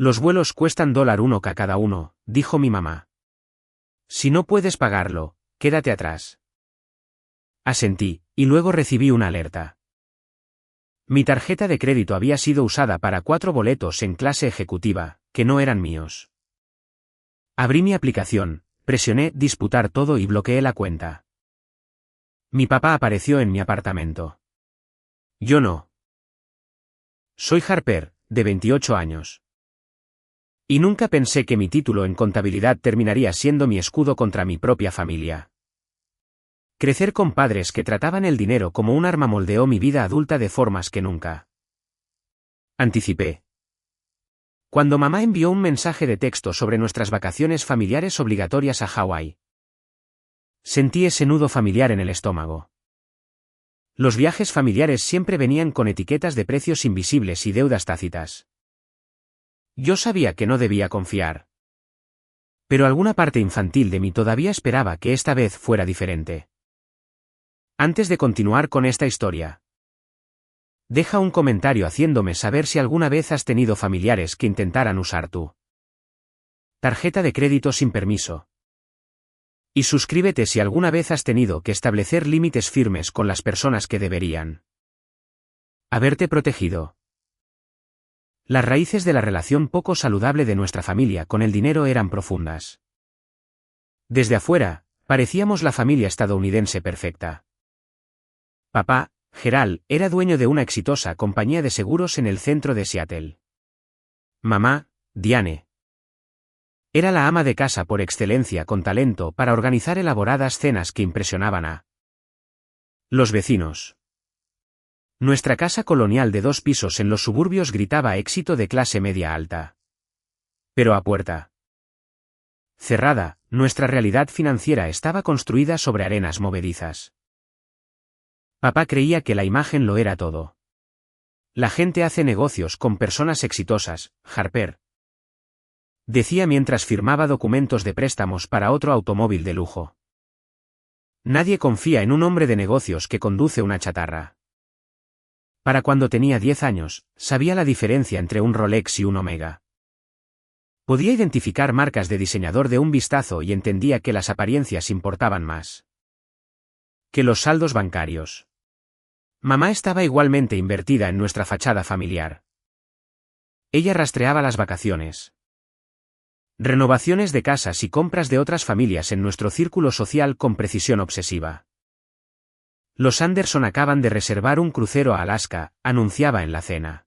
Los vuelos cuestan $1 cada uno, dijo mi mamá. Si no puedes pagarlo, quédate atrás. Asentí, y luego recibí una alerta. Mi tarjeta de crédito había sido usada para 4 boletos en clase ejecutiva, que no eran míos. Abrí mi aplicación, presioné disputar todo y bloqueé la cuenta. Mi papá apareció en mi apartamento. Yo no. Soy Harper, de 28 años. Y nunca pensé que mi título en contabilidad terminaría siendo mi escudo contra mi propia familia. Crecer con padres que trataban el dinero como un arma moldeó mi vida adulta de formas que nunca anticipé. Cuando mamá envió un mensaje de texto sobre nuestras vacaciones familiares obligatorias a Hawái, sentí ese nudo familiar en el estómago. Los viajes familiares siempre venían con etiquetas de precios invisibles y deudas tácitas. Yo sabía que no debía confiar. Pero alguna parte infantil de mí todavía esperaba que esta vez fuera diferente. Antes de continuar con esta historia, deja un comentario haciéndome saber si alguna vez has tenido familiares que intentaran usar tu tarjeta de crédito sin permiso. Y suscríbete si alguna vez has tenido que establecer límites firmes con las personas que deberían haberte protegido. Las raíces de la relación poco saludable de nuestra familia con el dinero eran profundas. Desde afuera, parecíamos la familia estadounidense perfecta. Papá, Gerald, era dueño de una exitosa compañía de seguros en el centro de Seattle. Mamá, Diane, era la ama de casa por excelencia con talento para organizar elaboradas cenas que impresionaban a los vecinos. Nuestra casa colonial de 2 pisos en los suburbios gritaba éxito de clase media alta. Pero a puerta cerrada, nuestra realidad financiera estaba construida sobre arenas movedizas. Papá creía que la imagen lo era todo. La gente hace negocios con personas exitosas, Harper, decía mientras firmaba documentos de préstamos para otro automóvil de lujo. Nadie confía en un hombre de negocios que conduce una chatarra. Para cuando tenía 10 años, sabía la diferencia entre un Rolex y un Omega. Podía identificar marcas de diseñador de un vistazo y entendía que las apariencias importaban más que los saldos bancarios. Mamá estaba igualmente invertida en nuestra fachada familiar. Ella rastreaba las vacaciones, renovaciones de casas y compras de otras familias en nuestro círculo social con precisión obsesiva. Los Anderson acaban de reservar un crucero a Alaska, anunciaba en la cena.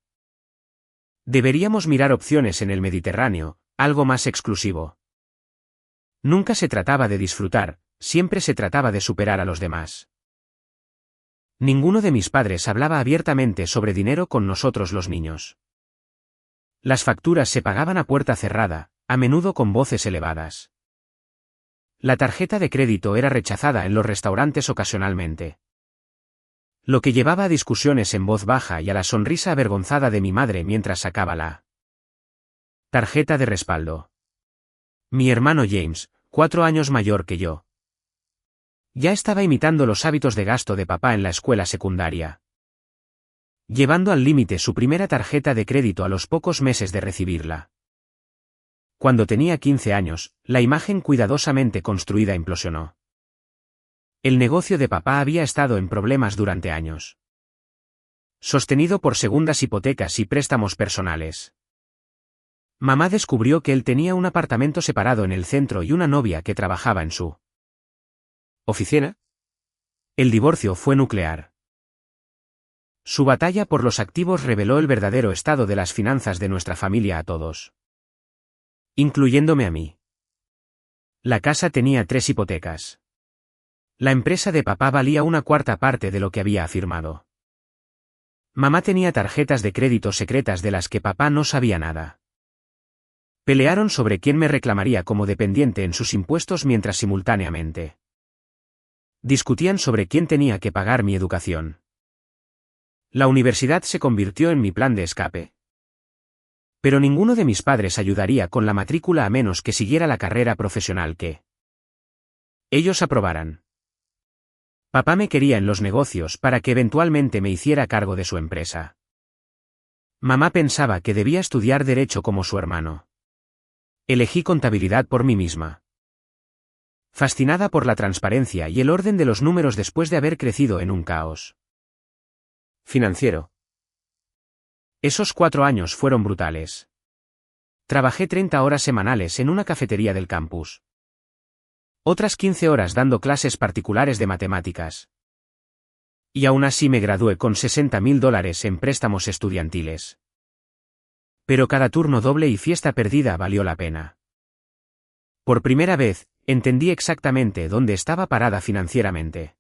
Deberíamos mirar opciones en el Mediterráneo, algo más exclusivo. Nunca se trataba de disfrutar, siempre se trataba de superar a los demás. Ninguno de mis padres hablaba abiertamente sobre dinero con nosotros los niños. Las facturas se pagaban a puerta cerrada, a menudo con voces elevadas. La tarjeta de crédito era rechazada en los restaurantes ocasionalmente. Lo que llevaba a discusiones en voz baja y a la sonrisa avergonzada de mi madre mientras sacaba la tarjeta de respaldo. Mi hermano James, 4 años mayor que yo, ya estaba imitando los hábitos de gasto de papá en la escuela secundaria, llevando al límite su primera tarjeta de crédito a los pocos meses de recibirla. Cuando tenía 15 años, la imagen cuidadosamente construida implosionó. El negocio de papá había estado en problemas durante años, sostenido por segundas hipotecas y préstamos personales. Mamá descubrió que él tenía un apartamento separado en el centro y una novia que trabajaba en su oficina. El divorcio fue nuclear. Su batalla por los activos reveló el verdadero estado de las finanzas de nuestra familia a todos, incluyéndome a mí. La casa tenía 3 hipotecas. La empresa de papá valía 1/4 parte de lo que había afirmado. Mamá tenía tarjetas de crédito secretas de las que papá no sabía nada. Pelearon sobre quién me reclamaría como dependiente en sus impuestos mientras simultáneamente discutían sobre quién tenía que pagar mi educación. La universidad se convirtió en mi plan de escape. Pero ninguno de mis padres ayudaría con la matrícula a menos que siguiera la carrera profesional que ellos aprobaran. Papá me quería en los negocios para que eventualmente me hiciera cargo de su empresa. Mamá pensaba que debía estudiar derecho como su hermano. Elegí contabilidad por mí misma. Fascinada por la transparencia y el orden de los números después de haber crecido en un caos financiero. Esos 4 años fueron brutales. Trabajé 30 horas semanales en una cafetería del campus. Otras 15 horas dando clases particulares de matemáticas. Y aún así me gradué con $60,000 en préstamos estudiantiles. Pero cada turno doble y fiesta perdida valió la pena. Por primera vez, entendí exactamente dónde estaba parada financieramente.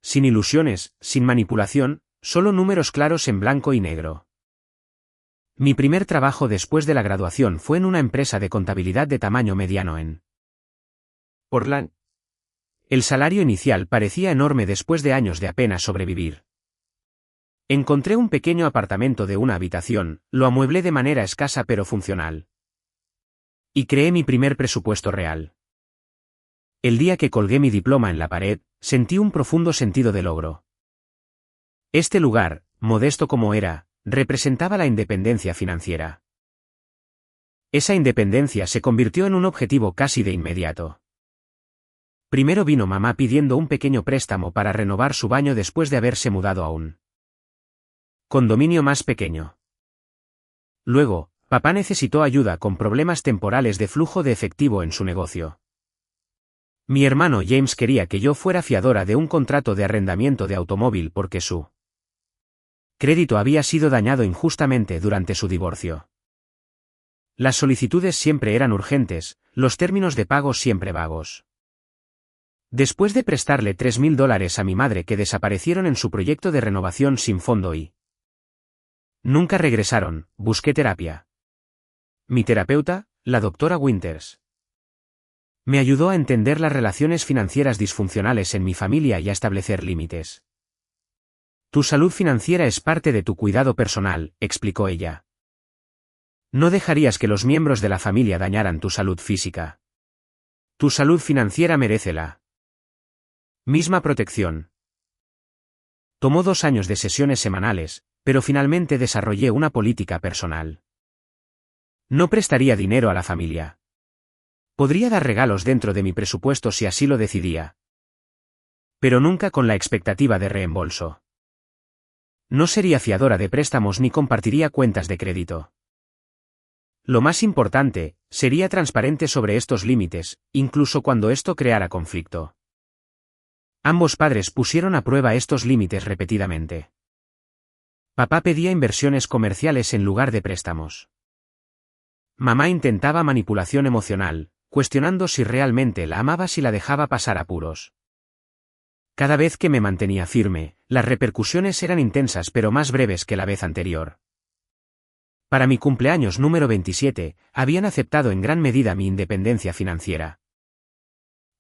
Sin ilusiones, sin manipulación, solo números claros en blanco y negro. Mi primer trabajo después de la graduación fue en una empresa de contabilidad de tamaño mediano en Portland. El salario inicial parecía enorme después de años de apenas sobrevivir. Encontré un pequeño apartamento de una habitación, lo amueblé de manera escasa pero funcional. Y creé mi primer presupuesto real. El día que colgué mi diploma en la pared, sentí un profundo sentido de logro. Este lugar, modesto como era, representaba la independencia financiera. Esa independencia se convirtió en un objetivo casi de inmediato. Primero vino mamá pidiendo un pequeño préstamo para renovar su baño después de haberse mudado a un condominio más pequeño. Luego, papá necesitó ayuda con problemas temporales de flujo de efectivo en su negocio. Mi hermano James quería que yo fuera fiadora de un contrato de arrendamiento de automóvil porque su crédito había sido dañado injustamente durante su divorcio. Las solicitudes siempre eran urgentes, los términos de pago siempre vagos. Después de prestarle $3,000 a mi madre que desaparecieron en su proyecto de renovación sin fondo y nunca regresaron, busqué terapia. Mi terapeuta, la doctora Winters, me ayudó a entender las relaciones financieras disfuncionales en mi familia y a establecer límites. Tu salud financiera es parte de tu cuidado personal, explicó ella. No dejarías que los miembros de la familia dañaran tu salud física. Tu salud financiera merece la misma protección. Tomó 2 años de sesiones semanales, pero finalmente desarrollé una política personal. No prestaría dinero a la familia. Podría dar regalos dentro de mi presupuesto si así lo decidía. Pero nunca con la expectativa de reembolso. No sería fiadora de préstamos ni compartiría cuentas de crédito. Lo más importante, sería transparente sobre estos límites, incluso cuando esto creara conflicto. Ambos padres pusieron a prueba estos límites repetidamente. Papá pedía inversiones comerciales en lugar de préstamos. Mamá intentaba manipulación emocional, cuestionando si realmente la amaba si la dejaba pasar apuros. Cada vez que me mantenía firme, las repercusiones eran intensas pero más breves que la vez anterior. Para mi cumpleaños número 27, habían aceptado en gran medida mi independencia financiera.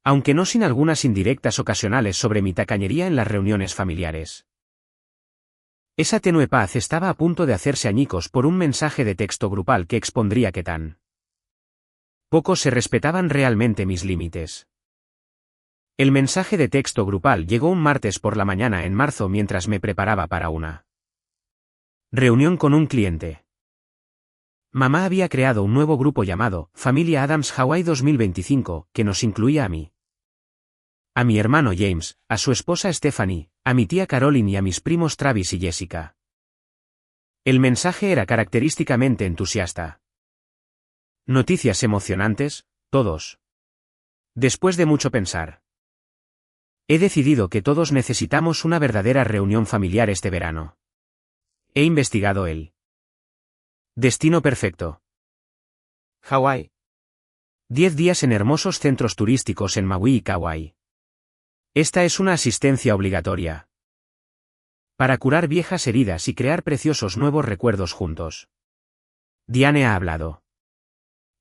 Aunque no sin algunas indirectas ocasionales sobre mi tacañería en las reuniones familiares. Esa tenue paz estaba a punto de hacerse añicos por un mensaje de texto grupal que expondría que tan pocos se respetaban realmente mis límites. El mensaje de texto grupal llegó un martes por la mañana en marzo mientras me preparaba para una reunión con un cliente. Mamá había creado un nuevo grupo llamado Familia Adams Hawaii 2025, que nos incluía a mí, a mi hermano James, a su esposa Stephanie, a mi tía Caroline y a mis primos Travis y Jessica. El mensaje era característicamente entusiasta. Noticias emocionantes, todos. Después de mucho pensar. He decidido que todos necesitamos una verdadera reunión familiar este verano. He investigado el destino perfecto. Hawái. 10 días en hermosos centros turísticos en Maui y Kauai. Esta es una asistencia obligatoria. Para curar viejas heridas y crear preciosos nuevos recuerdos juntos. Diane ha hablado.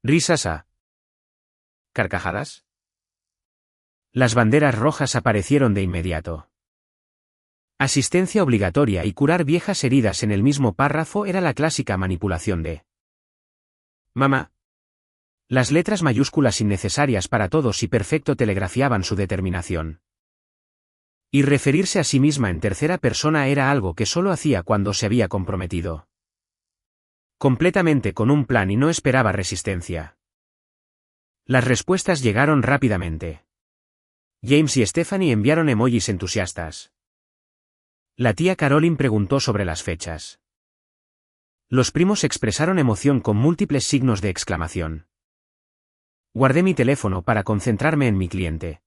Risas a carcajadas. Las banderas rojas aparecieron de inmediato. Asistencia obligatoria y curar viejas heridas en el mismo párrafo era la clásica manipulación de mamá. Las letras mayúsculas innecesarias para todos y perfecto telegrafiaban su determinación. Y referirse a sí misma en tercera persona era algo que solo hacía cuando se había comprometido. completamente con un plan y no esperaba resistencia. Las respuestas llegaron rápidamente. James y Stephanie enviaron emojis entusiastas. La tía Caroline preguntó sobre las fechas. Los primos expresaron emoción con múltiples signos de exclamación. Guardé mi teléfono para concentrarme en mi cliente,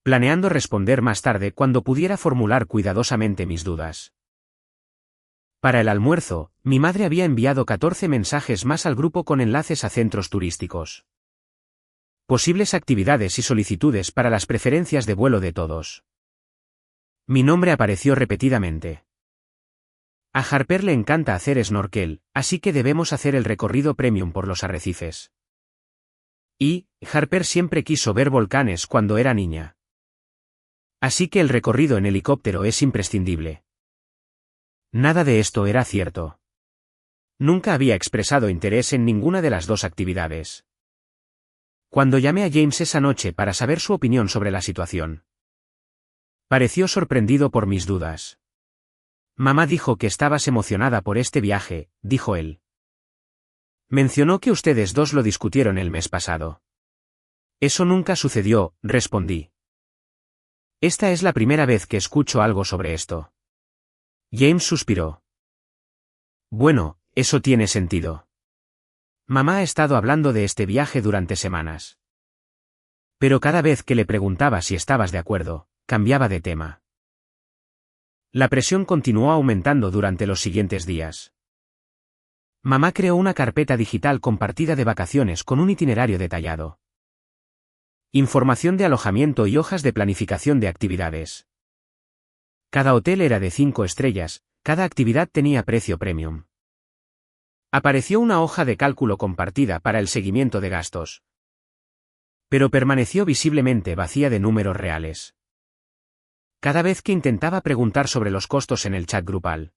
planeando responder más tarde cuando pudiera formular cuidadosamente mis dudas. Para el almuerzo, mi madre había enviado 14 mensajes más al grupo con enlaces a centros turísticos, posibles actividades y solicitudes para las preferencias de vuelo de todos. Mi nombre apareció repetidamente. A Harper le encanta hacer snorkel, así que debemos hacer el recorrido premium por los arrecifes. Y, Harper siempre quiso ver volcanes cuando era niña. Así que el recorrido en helicóptero es imprescindible. Nada de esto era cierto. Nunca había expresado interés en ninguna de las dos actividades. Cuando llamé a James esa noche para saber su opinión sobre la situación, pareció sorprendido por mis dudas. Mamá dijo que estabas emocionada por este viaje, dijo él. Mencionó que ustedes dos lo discutieron el mes pasado. Eso nunca sucedió, respondí. Esta es la primera vez que escucho algo sobre esto. James suspiró. Bueno, eso tiene sentido. Mamá ha estado hablando de este viaje durante semanas. Pero cada vez que le preguntaba si estabas de acuerdo, cambiaba de tema. La presión continuó aumentando durante los siguientes días. Mamá creó una carpeta digital compartida de vacaciones con un itinerario detallado, información de alojamiento y hojas de planificación de actividades. Cada hotel era de 5 estrellas, cada actividad tenía precio premium. Apareció una hoja de cálculo compartida para el seguimiento de gastos, pero permaneció visiblemente vacía de números reales. Cada vez que intentaba preguntar sobre los costos en el chat grupal,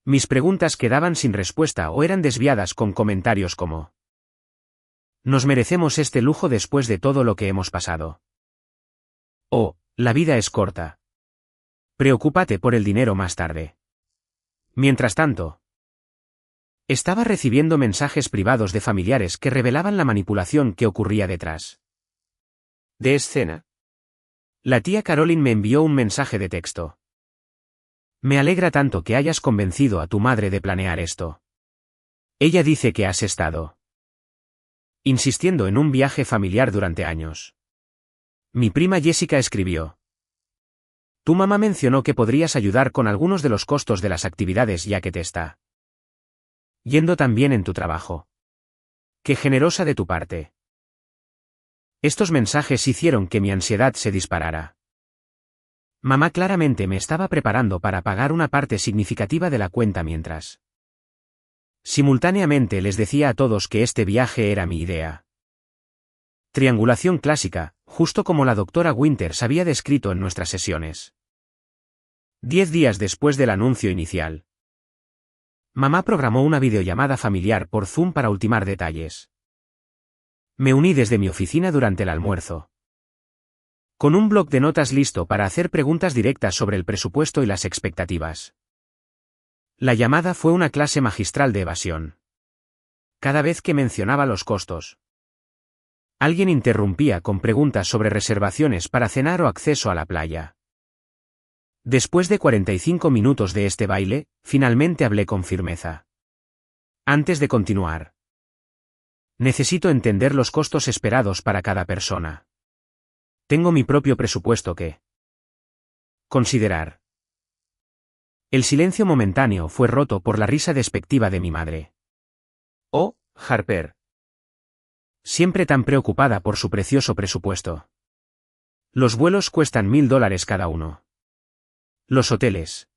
mis preguntas quedaban sin respuesta o eran desviadas con comentarios como: «Nos merecemos este lujo después de todo lo que hemos pasado». O, «La vida es corta. Preocúpate por el dinero más tarde». Mientras tanto, estaba recibiendo mensajes privados de familiares que revelaban la manipulación que ocurría detrás de escena. La tía Caroline me envió un mensaje de texto. Me alegra tanto que hayas convencido a tu madre de planear esto. Ella dice que has estado insistiendo en un viaje familiar durante años. Mi prima Jessica escribió: tu mamá mencionó que podrías ayudar con algunos de los costos de las actividades ya que te está yendo tan bien en tu trabajo. Qué generosa de tu parte. Estos mensajes hicieron que mi ansiedad se disparara. Mamá claramente me estaba preparando para pagar una parte significativa de la cuenta mientras simultáneamente les decía a todos que este viaje era mi idea. Triangulación clásica, justo como la doctora Winters había descrito en nuestras sesiones. 10 días después del anuncio inicial, mamá programó una videollamada familiar por Zoom para ultimar detalles. Me uní desde mi oficina durante el almuerzo, con un bloc de notas listo para hacer preguntas directas sobre el presupuesto y las expectativas. La llamada fue una clase magistral de evasión. Cada vez que mencionaba los costos, alguien interrumpía con preguntas sobre reservaciones para cenar o acceso a la playa. Después de 45 minutos de este baile, finalmente hablé con firmeza. Antes de continuar, necesito entender los costos esperados para cada persona. Tengo mi propio presupuesto que considerar. El silencio momentáneo fue roto por la risa despectiva de mi madre. Oh, Harper. Siempre tan preocupada por su precioso presupuesto. Los vuelos cuestan $1000 cada uno. Los hoteles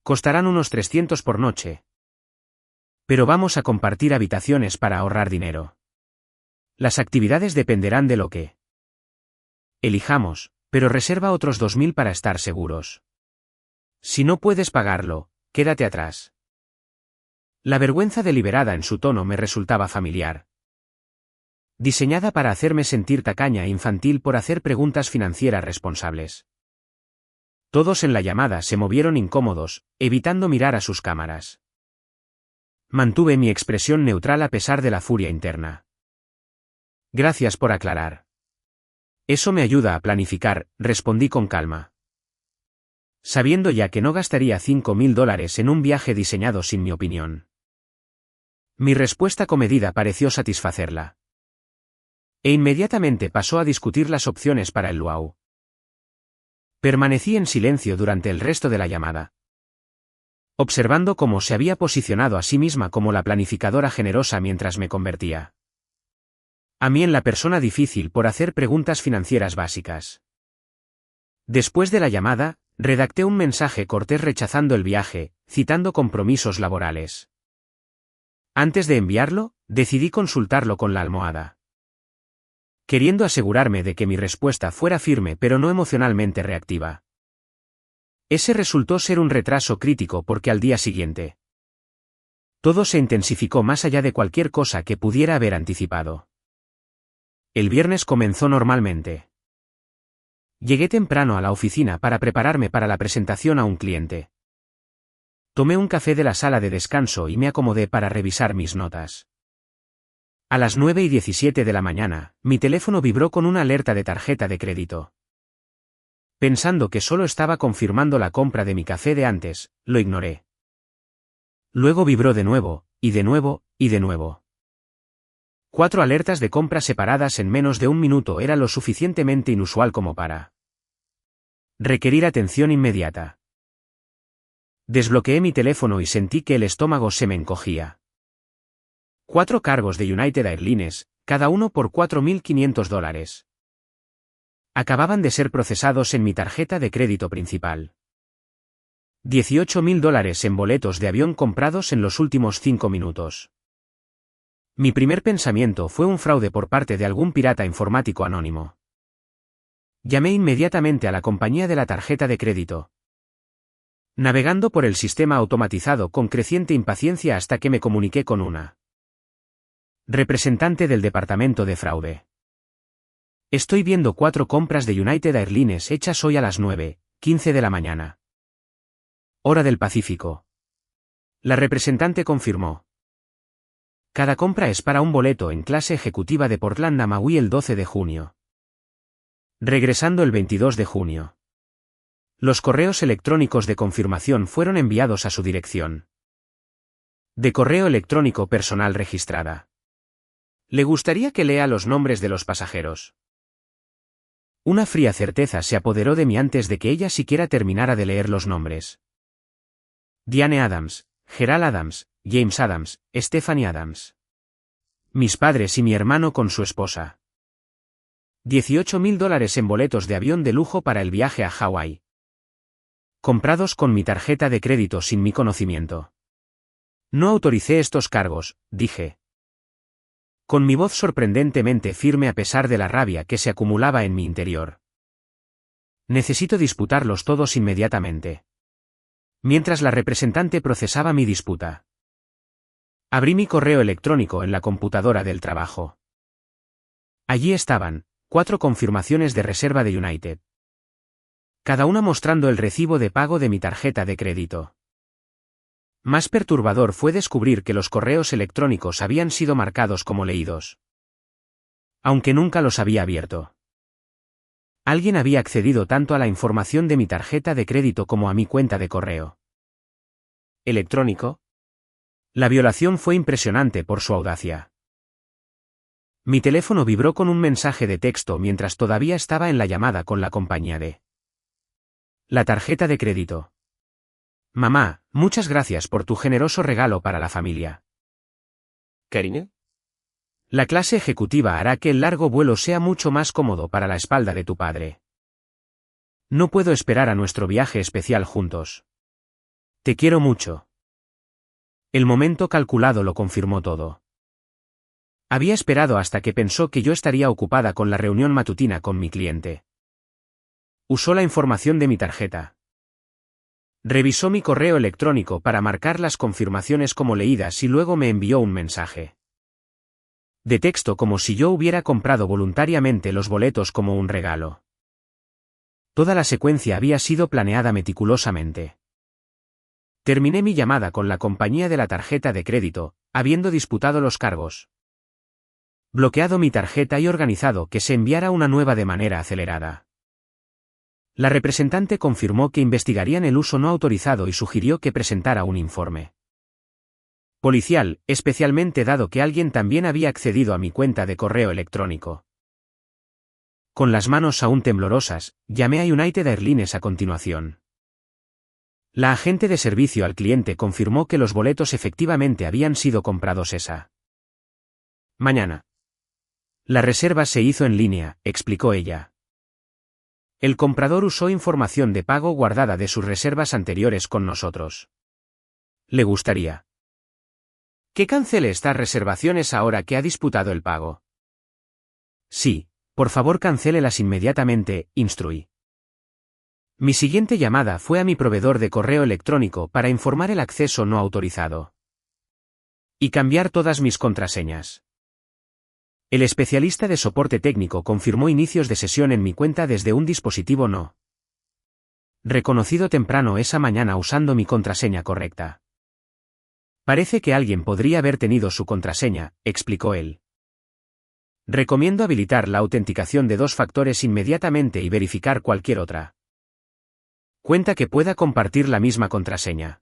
costarán unos 300 por noche. Pero vamos a compartir habitaciones para ahorrar dinero. Las actividades dependerán de lo que elijamos, pero reserva otros 2000 para estar seguros. Si no puedes pagarlo, quédate atrás. La vergüenza deliberada en su tono me resultaba familiar. Diseñada para hacerme sentir tacaña e infantil por hacer preguntas financieras responsables. Todos en la llamada se movieron incómodos, evitando mirar a sus cámaras. Mantuve mi expresión neutral a pesar de la furia interna. Gracias por aclarar. Eso me ayuda a planificar, respondí con calma. Sabiendo ya que no gastaría $5.000 en un viaje diseñado sin mi opinión. Mi respuesta comedida pareció satisfacerla. E inmediatamente pasó a discutir las opciones para el luau. Permanecí en silencio durante el resto de la llamada, observando cómo se había posicionado a sí misma como la planificadora generosa mientras me convertía a mí en la persona difícil por hacer preguntas financieras básicas. Después de la llamada, redacté un mensaje cortés rechazando el viaje, citando compromisos laborales. Antes de enviarlo, decidí consultarlo con la almohada, queriendo asegurarme de que mi respuesta fuera firme pero no emocionalmente reactiva. Ese resultó ser un retraso crítico porque al día siguiente todo se intensificó más allá de cualquier cosa que pudiera haber anticipado. El viernes comenzó normalmente. Llegué temprano a la oficina para prepararme para la presentación a un cliente. Tomé un café de la sala de descanso y me acomodé para revisar mis notas. A las 9:17 de la mañana, mi teléfono vibró con una alerta de tarjeta de crédito. Pensando que solo estaba confirmando la compra de mi café de antes, lo ignoré. Luego vibró de nuevo, y de nuevo, y de nuevo. 4 alertas de compra separadas en menos de un minuto era lo suficientemente inusual como para requerir atención inmediata. Desbloqueé mi teléfono y sentí que el estómago se me encogía. 4 cargos de United Airlines, cada uno por $4.500. Acababan de ser procesados en mi tarjeta de crédito principal. $18.000 en boletos de avión comprados en los últimos 5 minutos. Mi primer pensamiento fue un fraude por parte de algún pirata informático anónimo. Llamé inmediatamente a la compañía de la tarjeta de crédito, navegando por el sistema automatizado con creciente impaciencia hasta que me comuniqué con una representante del departamento de fraude. Estoy viendo 4 compras de United Airlines hechas hoy a las 9:15 de la mañana. Hora del Pacífico. La representante confirmó. Cada compra es para un boleto en clase ejecutiva de Portland a Maui el 12 de junio. Regresando el 22 de junio. Los correos electrónicos de confirmación fueron enviados a su dirección de correo electrónico personal registrada. ¿Le gustaría que lea los nombres de los pasajeros? Una fría certeza se apoderó de mí antes de que ella siquiera terminara de leer los nombres. Diane Adams, Gerald Adams, James Adams, Stephanie Adams. Mis padres y mi hermano con su esposa. $18.000 en boletos de avión de lujo para el viaje a Hawái. Comprados con mi tarjeta de crédito sin mi conocimiento. No autoricé estos cargos, dije, con mi voz sorprendentemente firme a pesar de la rabia que se acumulaba en mi interior. Necesito disputarlos todos inmediatamente. Mientras la representante procesaba mi disputa, abrí mi correo electrónico en la computadora del trabajo. Allí estaban 4 confirmaciones de reserva de United, cada una mostrando el recibo de pago de mi tarjeta de crédito. Más perturbador fue descubrir que los correos electrónicos habían sido marcados como leídos, aunque nunca los había abierto. Alguien había accedido tanto a la información de mi tarjeta de crédito como a mi cuenta de correo electrónico. La violación fue impresionante por su audacia. Mi teléfono vibró con un mensaje de texto mientras todavía estaba en la llamada con la compañía de la tarjeta de crédito. Mamá, muchas gracias por tu generoso regalo para la familia. Karina, La clase ejecutiva hará que el largo vuelo sea mucho más cómodo para la espalda de tu padre. No puedo esperar a nuestro viaje especial juntos. Te quiero mucho. El momento calculado lo confirmó todo. Había esperado hasta que pensó que yo estaría ocupada con la reunión matutina con mi cliente. Usó la información de mi tarjeta. Revisó mi correo electrónico para marcar las confirmaciones como leídas y luego me envió un mensaje de texto como si yo hubiera comprado voluntariamente los boletos como un regalo. Toda la secuencia había sido planeada meticulosamente. Terminé mi llamada con la compañía de la tarjeta de crédito, habiendo disputado los cargos, bloqueado mi tarjeta y organizado que se enviara una nueva de manera acelerada. La representante confirmó que investigarían el uso no autorizado y sugirió que presentara un informe policial, especialmente dado que alguien también había accedido a mi cuenta de correo electrónico. Con las manos aún temblorosas, llamé a United Airlines a continuación. La agente de servicio al cliente confirmó que los boletos efectivamente habían sido comprados esa mañana. La reserva se hizo en línea, explicó ella. El comprador usó información de pago guardada de sus reservas anteriores con nosotros. ¿Le gustaría que cancele estas reservaciones ahora que ha disputado el pago? Sí, por favor cancélelas inmediatamente, instruí. Mi siguiente llamada fue a mi proveedor de correo electrónico para informar el acceso no autorizado y cambiar todas mis contraseñas. El especialista de soporte técnico confirmó inicios de sesión en mi cuenta desde un dispositivo no reconocido temprano esa mañana usando mi contraseña correcta. Parece que alguien podría haber tenido su contraseña, explicó él. Recomiendo habilitar la autenticación de 2 factores inmediatamente y verificar cualquier otra cuenta que pueda compartir la misma contraseña.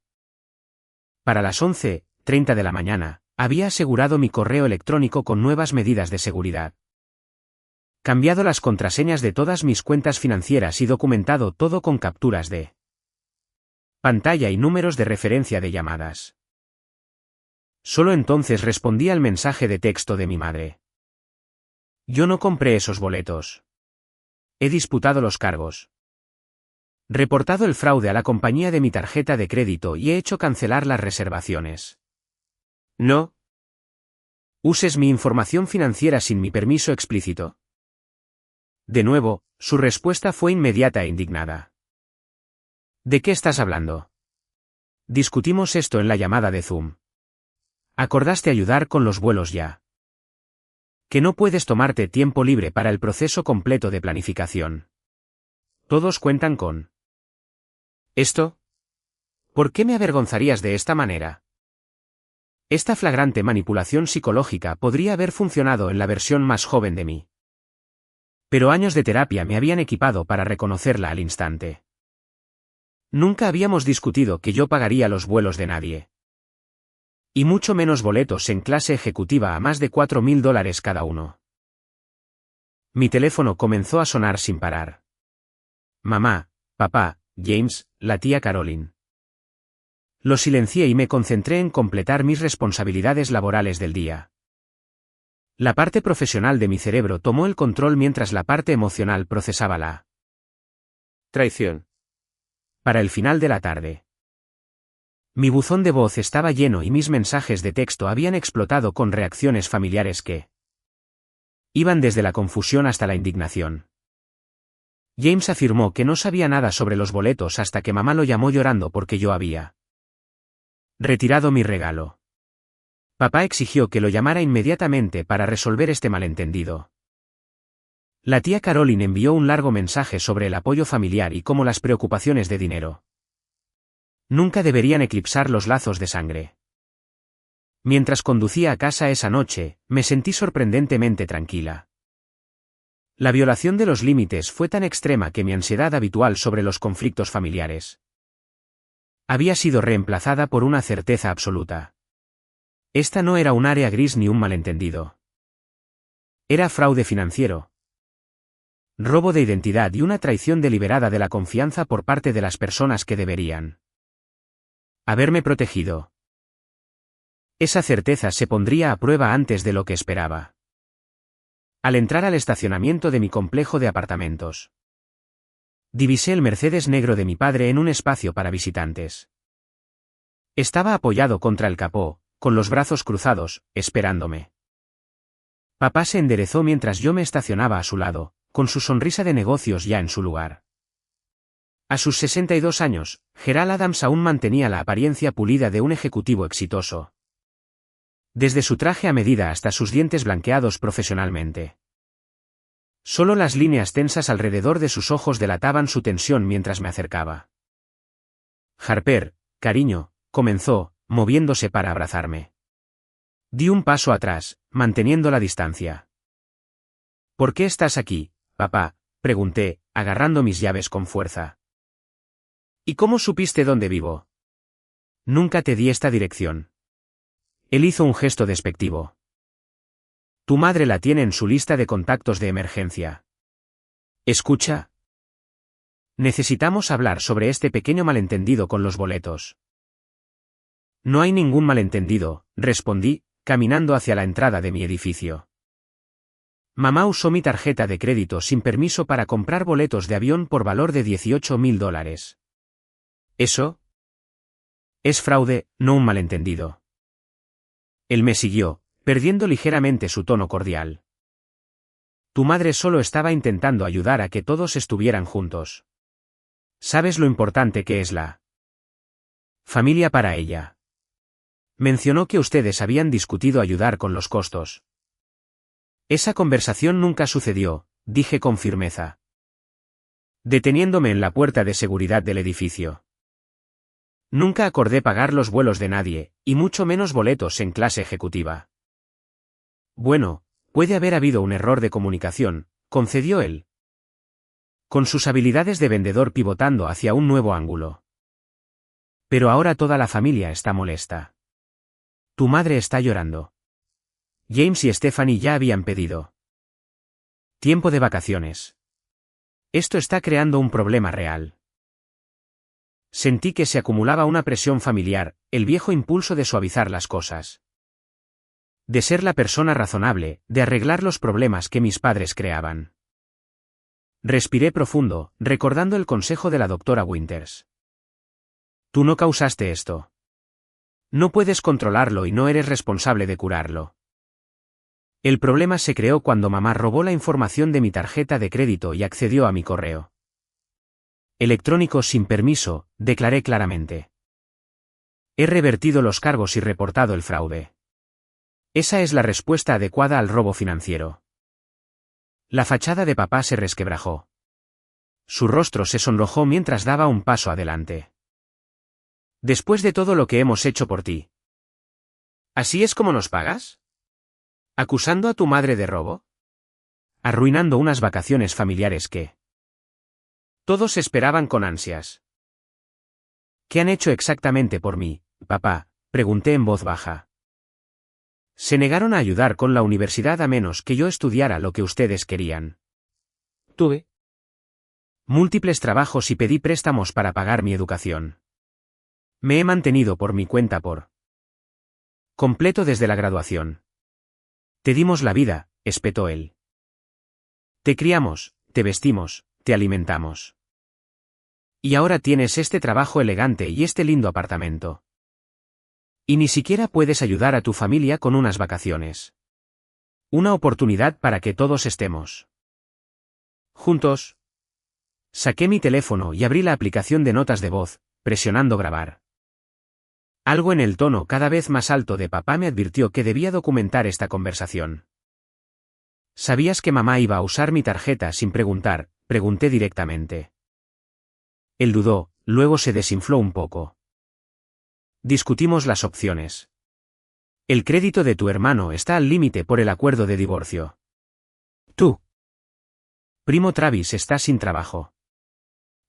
Para las 11:30 de la mañana, había asegurado mi correo electrónico con nuevas medidas de seguridad, cambiado las contraseñas de todas mis cuentas financieras y documentado todo con capturas de pantalla y números de referencia de llamadas. Solo entonces respondí al mensaje de texto de mi madre. Yo no compré esos boletos. He disputado los cargos, reportado el fraude a la compañía de mi tarjeta de crédito y he hecho cancelar las reservaciones. No uses mi información financiera sin mi permiso explícito. De nuevo, su respuesta fue inmediata e indignada. ¿De qué estás hablando? Discutimos esto en la llamada de Zoom. Acordaste ayudar con los vuelos ya. Que no puedes tomarte tiempo libre para el proceso completo de planificación. Todos cuentan con esto. ¿Por qué me avergonzarías de esta manera? Esta flagrante manipulación psicológica podría haber funcionado en la versión más joven de mí. Pero años de terapia me habían equipado para reconocerla al instante. Nunca habíamos discutido que yo pagaría los vuelos de nadie. Y mucho menos boletos en clase ejecutiva a más de $4,000 cada uno. Mi teléfono comenzó a sonar sin parar. Mamá, papá, James, la tía Caroline. Lo silencié y me concentré en completar mis responsabilidades laborales del día. La parte profesional de mi cerebro tomó el control mientras la parte emocional procesaba la traición. Para el final de la tarde. Mi buzón de voz estaba lleno y mis mensajes de texto habían explotado con reacciones familiares que iban desde la confusión hasta la indignación. James afirmó que no sabía nada sobre los boletos hasta que mamá lo llamó llorando porque yo había retirado mi regalo. Papá exigió que lo llamara inmediatamente para resolver este malentendido. La tía Caroline envió un largo mensaje sobre el apoyo familiar y cómo las preocupaciones de dinero nunca deberían eclipsar los lazos de sangre. Mientras conducía a casa esa noche, me sentí sorprendentemente tranquila. La violación de los límites fue tan extrema que mi ansiedad habitual sobre los conflictos familiares había sido reemplazada por una certeza absoluta. Esta no era un área gris ni un malentendido. Era fraude financiero, robo de identidad y una traición deliberada de la confianza por parte de las personas que deberían haberme protegido. Esa certeza se pondría a prueba antes de lo que esperaba. Al entrar al estacionamiento de mi complejo de apartamentos, divisé el Mercedes negro de mi padre en un espacio para visitantes. Estaba apoyado contra el capó, con los brazos cruzados, esperándome. Papá se enderezó mientras yo me estacionaba a su lado, con su sonrisa de negocios ya en su lugar. A sus 62 años, Gerald Adams aún mantenía la apariencia pulida de un ejecutivo exitoso. Desde su traje a medida hasta sus dientes blanqueados profesionalmente. Solo las líneas tensas alrededor de sus ojos delataban su tensión mientras me acercaba. Harper, cariño, comenzó, moviéndose para abrazarme. Di un paso atrás, manteniendo la distancia. ¿Por qué estás aquí, papá?, pregunté, agarrando mis llaves con fuerza. ¿Y cómo supiste dónde vivo? Nunca te di esta dirección. Él hizo un gesto despectivo. Tu madre la tiene en su lista de contactos de emergencia. Escucha. Necesitamos hablar sobre este pequeño malentendido con los boletos. No hay ningún malentendido, respondí, caminando hacia la entrada de mi edificio. Mamá usó mi tarjeta de crédito sin permiso para comprar boletos de avión por valor de $18.000. ¿Eso? Es fraude, no un malentendido. Él me siguió, perdiendo ligeramente su tono cordial. Tu madre solo estaba intentando ayudar a que todos estuvieran juntos. ¿Sabes lo importante que es la familia para ella? Mencionó que ustedes habían discutido ayudar con los costos. Esa conversación nunca sucedió, dije con firmeza, deteniéndome en la puerta de seguridad del edificio. Nunca acordé pagar los vuelos de nadie, y mucho menos boletos en clase ejecutiva. Bueno, puede haber habido un error de comunicación, concedió él, con sus habilidades de vendedor pivotando hacia un nuevo ángulo. Pero ahora toda la familia está molesta. Tu madre está llorando. James y Stephanie ya habían pedido tiempo de vacaciones. Esto está creando un problema real. Sentí que se acumulaba una presión familiar, el viejo impulso de suavizar las cosas. De ser la persona razonable, de arreglar los problemas que mis padres creaban. Respiré profundo, recordando el consejo de la doctora Winters. Tú no causaste esto. No puedes controlarlo y no eres responsable de curarlo. El problema se creó cuando mamá robó la información de mi tarjeta de crédito y accedió a mi correo electrónico sin permiso, declaré claramente. He revertido los cargos y reportado el fraude. Esa es la respuesta adecuada al robo financiero. La fachada de papá se resquebrajó. Su rostro se sonrojó mientras daba un paso adelante. Después de todo lo que hemos hecho por ti. ¿Así es como nos pagas? ¿Acusando a tu madre de robo? Arruinando unas vacaciones familiares que todos esperaban con ansias. ¿Qué han hecho exactamente por mí, papá?, pregunté en voz baja. Se negaron a ayudar con la universidad a menos que yo estudiara lo que ustedes querían. Tuve múltiples trabajos y pedí préstamos para pagar mi educación. Me he mantenido por mi cuenta por completo desde la graduación. Te dimos la vida, espetó él. Te criamos, te vestimos, te alimentamos. Y ahora tienes este trabajo elegante y este lindo apartamento. Y ni siquiera puedes ayudar a tu familia con unas vacaciones. Una oportunidad para que todos estemos juntos. Saqué mi teléfono y abrí la aplicación de notas de voz, presionando grabar. Algo en el tono cada vez más alto de papá me advirtió que debía documentar esta conversación. ¿Sabías que mamá iba a usar mi tarjeta sin preguntar?, pregunté directamente. Él dudó, luego se desinfló un poco. Discutimos las opciones. El crédito de tu hermano está al límite por el acuerdo de divorcio. Tú, primo Travis, está sin trabajo.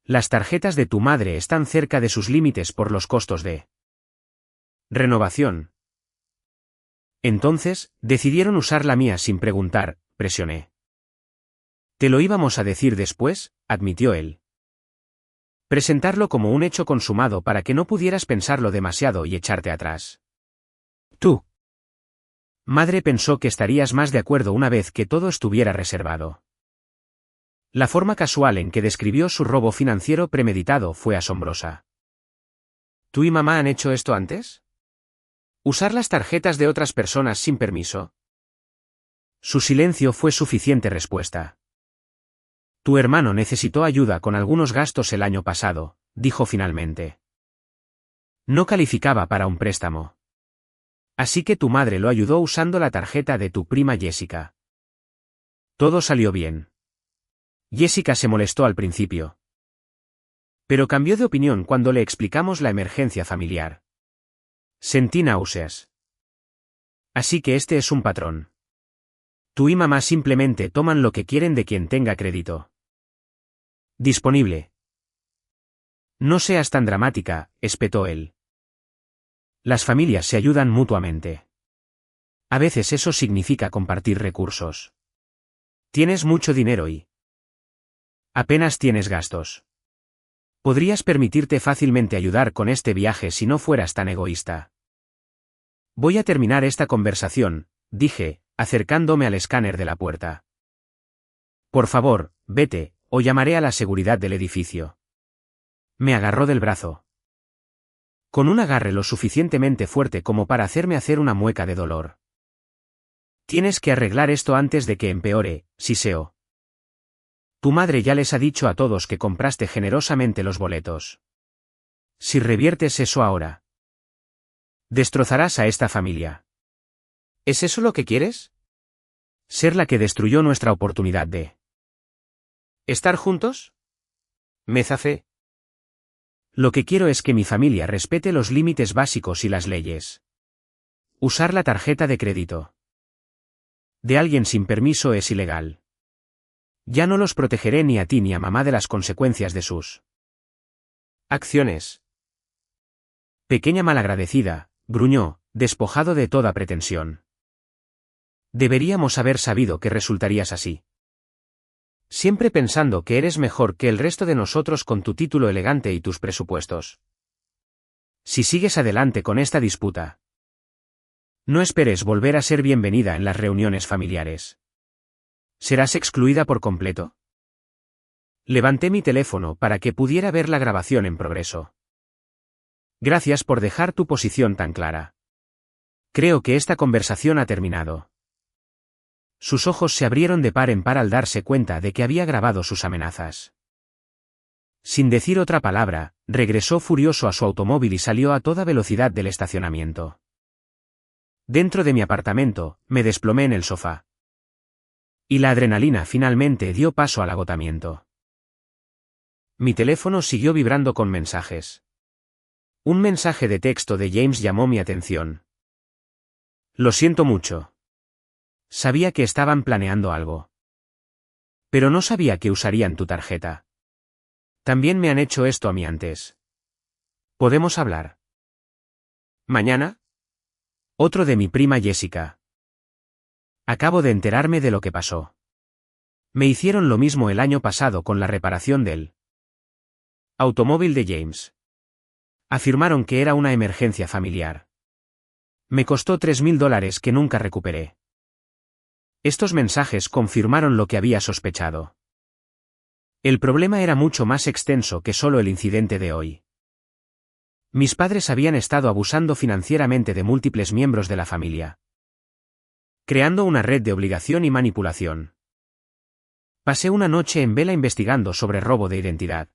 Las tarjetas de tu madre están cerca de sus límites por los costos de renovación. Entonces, decidieron usar la mía sin preguntar, presioné. Te lo íbamos a decir después, admitió él. Presentarlo como un hecho consumado para que no pudieras pensarlo demasiado y echarte atrás. Tú, madre, pensó que estarías más de acuerdo una vez que todo estuviera reservado. La forma casual en que describió su robo financiero premeditado fue asombrosa. ¿Tú y mamá han hecho esto antes? ¿Usar las tarjetas de otras personas sin permiso? Su silencio fue suficiente respuesta. Tu hermano necesitó ayuda con algunos gastos el año pasado, dijo finalmente. No calificaba para un préstamo. Así que tu madre lo ayudó usando la tarjeta de tu prima Jessica. Todo salió bien. Jessica se molestó al principio. Pero cambió de opinión cuando le explicamos la emergencia familiar. Sentí náuseas. Así que este es un patrón. Tú y mamá simplemente toman lo que quieren de quien tenga crédito disponible. No seas tan dramática, espetó él. Las familias se ayudan mutuamente. A veces eso significa compartir recursos. Tienes mucho dinero y apenas tienes gastos. Podrías permitirte fácilmente ayudar con este viaje si no fueras tan egoísta. Voy a terminar esta conversación, dije, acercándome al escáner de la puerta. Por favor, vete, o llamaré a la seguridad del edificio. Me agarró del brazo. Con un agarre lo suficientemente fuerte como para hacerme hacer una mueca de dolor. Tienes que arreglar esto antes de que empeore, siseó. Tu madre ya les ha dicho a todos que compraste generosamente los boletos. Si reviertes eso ahora, destrozarás a esta familia. ¿Es eso lo que quieres? Ser la que destruyó nuestra oportunidad de ¿estar juntos? Me zafé. Lo que quiero es que mi familia respete los límites básicos y las leyes. Usar la tarjeta de crédito de alguien sin permiso es ilegal. Ya no los protegeré ni a ti ni a mamá de las consecuencias de sus acciones. Pequeña malagradecida, gruñó, despojado de toda pretensión. Deberíamos haber sabido que resultarías así. Siempre pensando que eres mejor que el resto de nosotros con tu título elegante y tus presupuestos. Si sigues adelante con esta disputa, no esperes volver a ser bienvenida en las reuniones familiares. ¿Serás excluida por completo? Levanté mi teléfono para que pudiera ver la grabación en progreso. Gracias por dejar tu posición tan clara. Creo que esta conversación ha terminado. Sus ojos se abrieron de par en par al darse cuenta de que había grabado sus amenazas. Sin decir otra palabra, regresó furioso a su automóvil y salió a toda velocidad del estacionamiento. Dentro de mi apartamento, me desplomé en el sofá. Y la adrenalina finalmente dio paso al agotamiento. Mi teléfono siguió vibrando con mensajes. Un mensaje de texto de James llamó mi atención. Lo siento mucho. Sabía que estaban planeando algo. Pero no sabía que usarían tu tarjeta. También me han hecho esto a mí antes. ¿Podemos hablar? ¿Mañana? Otro de mi prima Jessica. Acabo de enterarme de lo que pasó. Me hicieron lo mismo el año pasado con la reparación del automóvil de James. Afirmaron que era una emergencia familiar. Me costó $3,000 que nunca recuperé. Estos mensajes confirmaron lo que había sospechado. El problema era mucho más extenso que solo el incidente de hoy. Mis padres habían estado abusando financieramente de múltiples miembros de la familia, creando una red de obligación y manipulación. Pasé una noche en vela investigando sobre robo de identidad,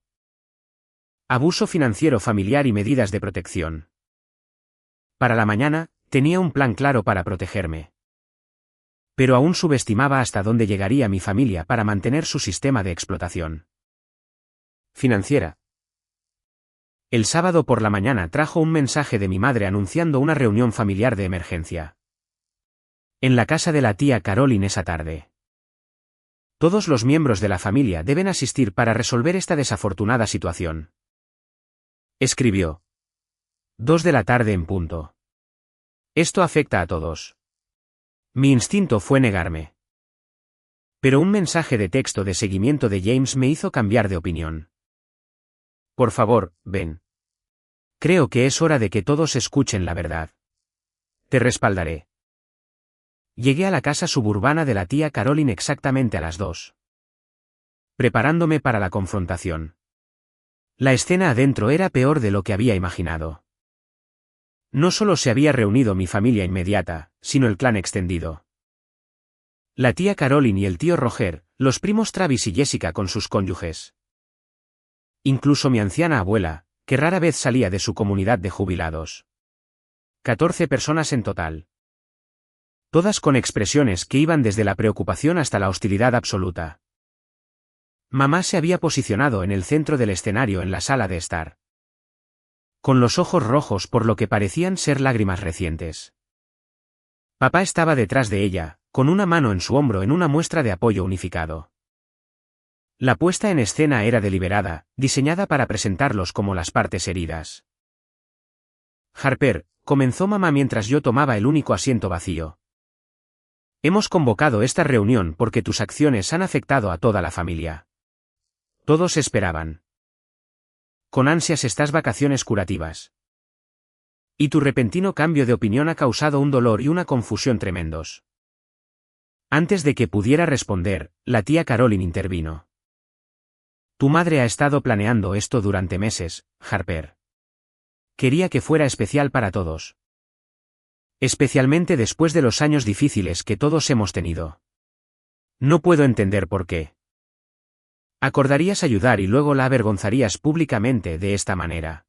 abuso financiero familiar y medidas de protección. Para la mañana, tenía un plan claro para protegerme. Pero aún subestimaba hasta dónde llegaría mi familia para mantener su sistema de explotación financiera. El sábado por la mañana trajo un mensaje de mi madre anunciando una reunión familiar de emergencia en la casa de la tía Caroline esa tarde. Todos los miembros de la familia deben asistir para resolver esta desafortunada situación. Escribió. 2 de la tarde en punto. Esto afecta a todos. Mi instinto fue negarme. Pero un mensaje de texto de seguimiento de James me hizo cambiar de opinión. Por favor, ven. Creo que es hora de que todos escuchen la verdad. Te respaldaré. Llegué a la casa suburbana de la tía Caroline exactamente a las 2. Preparándome para la confrontación. La escena adentro era peor de lo que había imaginado. No solo se había reunido mi familia inmediata, sino el clan extendido. La tía Caroline y el tío Roger, los primos Travis y Jessica con sus cónyuges. Incluso mi anciana abuela, que rara vez salía de su comunidad de jubilados. 14 personas en total. Todas con expresiones que iban desde la preocupación hasta la hostilidad absoluta. Mamá se había posicionado en el centro del escenario en la sala de estar. con los ojos rojos por lo que parecían ser lágrimas recientes. Papá estaba detrás de ella, con una mano en su hombro en una muestra de apoyo unificado. La puesta en escena era deliberada, diseñada para presentarlos como las partes heridas. Harper, comenzó mamá mientras yo tomaba el único asiento vacío. Hemos convocado esta reunión porque tus acciones han afectado a toda la familia. Todos esperaban con ansias estas vacaciones curativas. Y tu repentino cambio de opinión ha causado un dolor y una confusión tremendos. Antes de que pudiera responder, la tía Caroline intervino. Tu madre ha estado planeando esto durante meses, Harper. Quería que fuera especial para todos. Especialmente después de los años difíciles que todos hemos tenido. No puedo entender por qué. Acordarías ayudar y luego la avergonzarías públicamente de esta manera.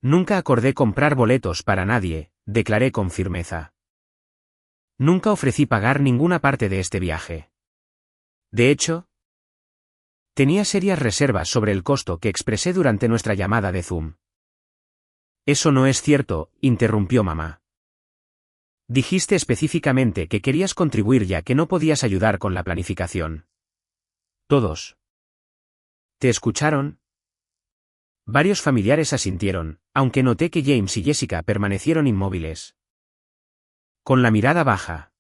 Nunca acordé comprar boletos para nadie, declaré con firmeza. Nunca ofrecí pagar ninguna parte de este viaje. De hecho, tenía serias reservas sobre el costo que expresé durante nuestra llamada de Zoom. Eso no es cierto, interrumpió mamá. Dijiste específicamente que querías contribuir ya que no podías ayudar con la planificación. Todos. ¿Te escucharon? Varios familiares asintieron, aunque noté que James y Jessica permanecieron inmóviles. Con la mirada baja.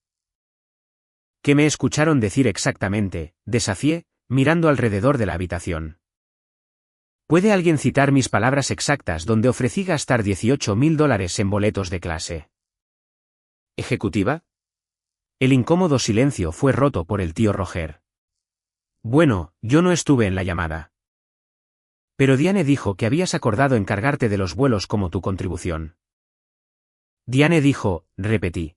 ¿Qué me escucharon decir exactamente?, desafié, mirando alrededor de la habitación. ¿Puede alguien citar mis palabras exactas donde ofrecí gastar $18,000 en boletos de clase ejecutiva? El incómodo silencio fue roto por el tío Roger. Bueno, yo no estuve en la llamada. Pero Diane dijo que habías acordado encargarte de los vuelos como tu contribución. Diane dijo, repetí.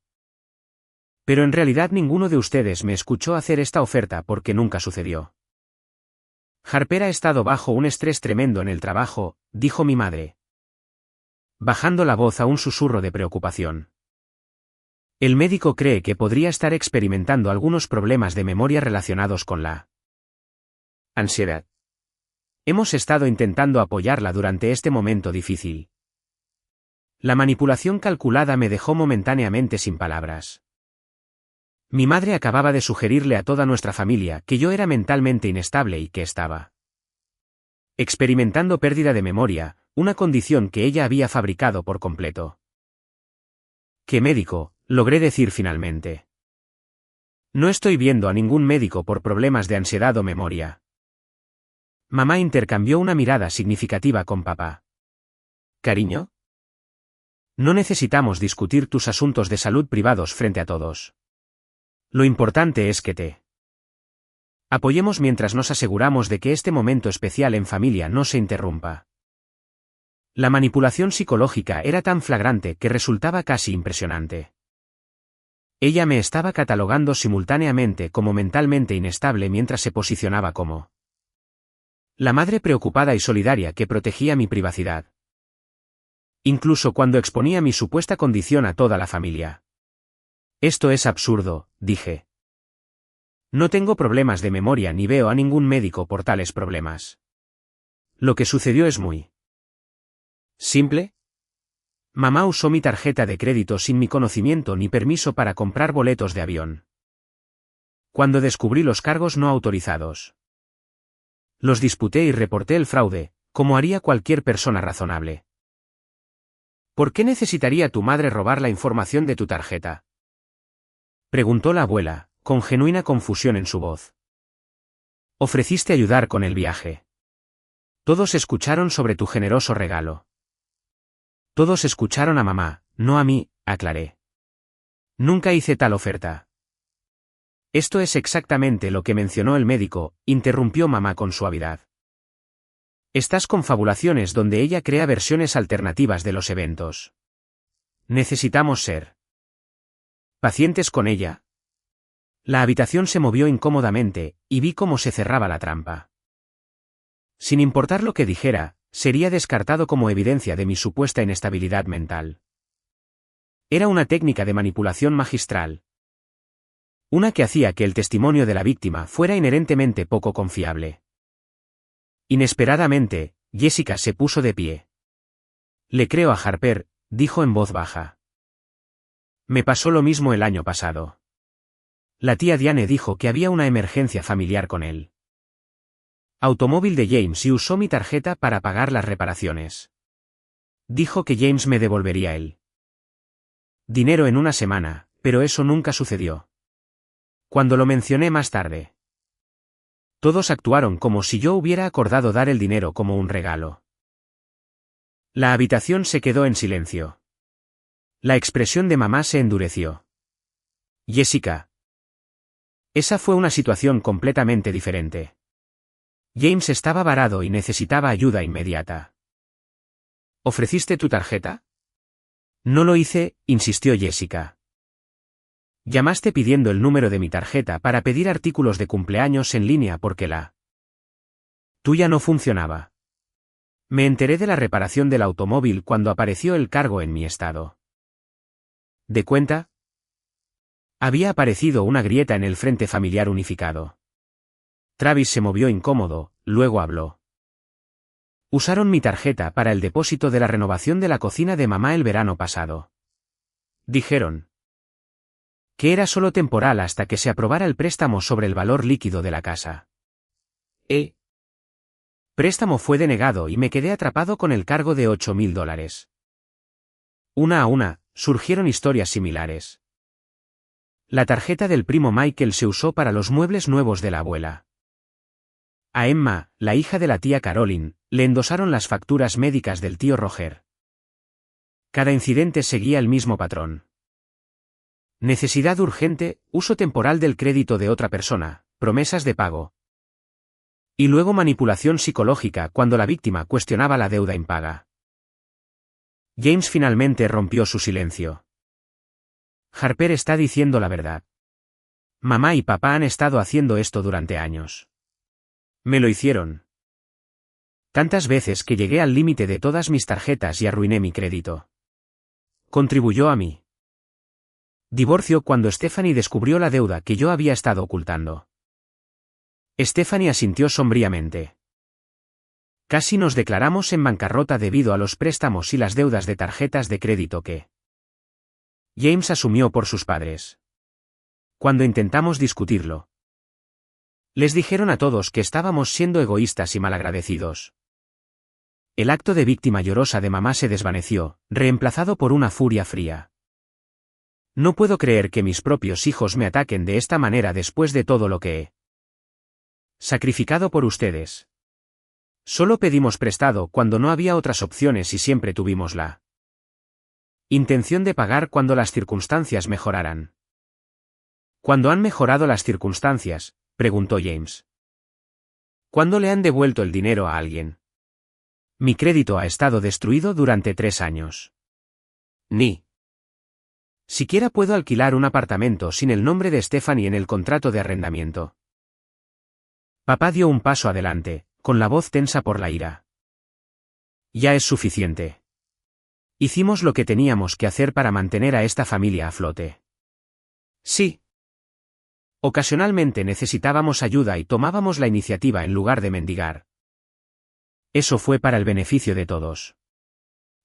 Pero en realidad ninguno de ustedes me escuchó hacer esta oferta porque nunca sucedió. Harper ha estado bajo un estrés tremendo en el trabajo, dijo mi madre, bajando la voz a un susurro de preocupación. El médico cree que podría estar experimentando algunos problemas de memoria relacionados con la ansiedad. Hemos estado intentando apoyarla durante este momento difícil. La manipulación calculada me dejó momentáneamente sin palabras. Mi madre acababa de sugerirle a toda nuestra familia que yo era mentalmente inestable y que estaba experimentando pérdida de memoria, una condición que ella había fabricado por completo. ¿Qué médico?, logré decir finalmente. No estoy viendo a ningún médico por problemas de ansiedad o memoria. Mamá intercambió una mirada significativa con papá. ¿Cariño? No necesitamos discutir tus asuntos de salud privados frente a todos. Lo importante es que te apoyemos mientras nos aseguramos de que este momento especial en familia no se interrumpa. La manipulación psicológica era tan flagrante que resultaba casi impresionante. Ella me estaba catalogando simultáneamente como mentalmente inestable mientras se posicionaba como la madre preocupada y solidaria que protegía mi privacidad. Incluso cuando exponía mi supuesta condición a toda la familia. Esto es absurdo, dije. No tengo problemas de memoria ni veo a ningún médico por tales problemas. Lo que sucedió es muy simple. Mamá usó mi tarjeta de crédito sin mi conocimiento ni permiso para comprar boletos de avión. Cuando descubrí los cargos no autorizados, los disputé y reporté el fraude, como haría cualquier persona razonable. ¿Por qué necesitaría tu madre robar la información de tu tarjeta?, preguntó la abuela, con genuina confusión en su voz. Ofreciste ayudar con el viaje. Todos escucharon sobre tu generoso regalo. Todos escucharon a mamá, no a mí, aclaré. Nunca hice tal oferta. Esto es exactamente lo que mencionó el médico, interrumpió mamá con suavidad. Estas confabulaciones donde ella crea versiones alternativas de los eventos. Necesitamos ser pacientes con ella. La habitación se movió incómodamente, y vi cómo se cerraba la trampa. Sin importar lo que dijera, sería descartado como evidencia de mi supuesta inestabilidad mental. Era una técnica de manipulación magistral. Una que hacía que el testimonio de la víctima fuera inherentemente poco confiable. Inesperadamente, Jessica se puso de pie. Le creo a Harper, dijo en voz baja. Me pasó lo mismo el año pasado. La tía Diane dijo que había una emergencia familiar con él. Automóvil de James y usó mi tarjeta para pagar las reparaciones. Dijo que James me devolvería el dinero en una semana, pero eso nunca sucedió. Cuando lo mencioné más tarde, todos actuaron como si yo hubiera acordado dar el dinero como un regalo. La habitación se quedó en silencio. La expresión de mamá se endureció. Jessica. Esa fue una situación completamente diferente. James estaba varado y necesitaba ayuda inmediata. ¿Ofreciste tu tarjeta? No lo hice, insistió Jessica. Llamaste pidiendo el número de mi tarjeta para pedir artículos de cumpleaños en línea porque la tuya no funcionaba. Me enteré de la reparación del automóvil cuando apareció el cargo en mi estado de cuenta. Había aparecido una grieta en el frente familiar unificado. Travis se movió incómodo, luego habló. Usaron mi tarjeta para el depósito de la renovación de la cocina de mamá el verano pasado. Dijeron que era solo temporal hasta que se aprobara el préstamo sobre el valor líquido de la casa. Préstamo fue denegado y me quedé atrapado con el cargo de $8,000. Una a una, surgieron historias similares. La tarjeta del primo Michael se usó para los muebles nuevos de la abuela. A Emma, la hija de la tía Caroline, le endosaron las facturas médicas del tío Roger. Cada incidente seguía el mismo patrón. Necesidad urgente, uso temporal del crédito de otra persona, promesas de pago. Y luego manipulación psicológica cuando la víctima cuestionaba la deuda impaga. James finalmente rompió su silencio. Harper está diciendo la verdad. Mamá y papá han estado haciendo esto durante años. Me lo hicieron tantas veces que llegué al límite de todas mis tarjetas y arruiné mi crédito. Contribuyó a mi divorcio cuando Stephanie descubrió la deuda que yo había estado ocultando. Stephanie asintió sombríamente. Casi nos declaramos en bancarrota debido a los préstamos y las deudas de tarjetas de crédito que James asumió por sus padres. Cuando intentamos discutirlo, les dijeron a todos que estábamos siendo egoístas y malagradecidos. El acto de víctima llorosa de mamá se desvaneció, reemplazado por una furia fría. No puedo creer que mis propios hijos me ataquen de esta manera después de todo lo que he sacrificado por ustedes. Solo pedimos prestado cuando no había otras opciones y siempre tuvimos la intención de pagar cuando las circunstancias mejoraran. ¿Cuándo han mejorado las circunstancias?, preguntó James. ¿Cuándo le han devuelto el dinero a alguien? Mi crédito ha estado destruido durante 3 años. Ni siquiera puedo alquilar un apartamento sin el nombre de Stephanie en el contrato de arrendamiento. Papá dio un paso adelante, con la voz tensa por la ira. Ya es suficiente. Hicimos lo que teníamos que hacer para mantener a esta familia a flote. Sí. Ocasionalmente necesitábamos ayuda y tomábamos la iniciativa en lugar de mendigar. Eso fue para el beneficio de todos.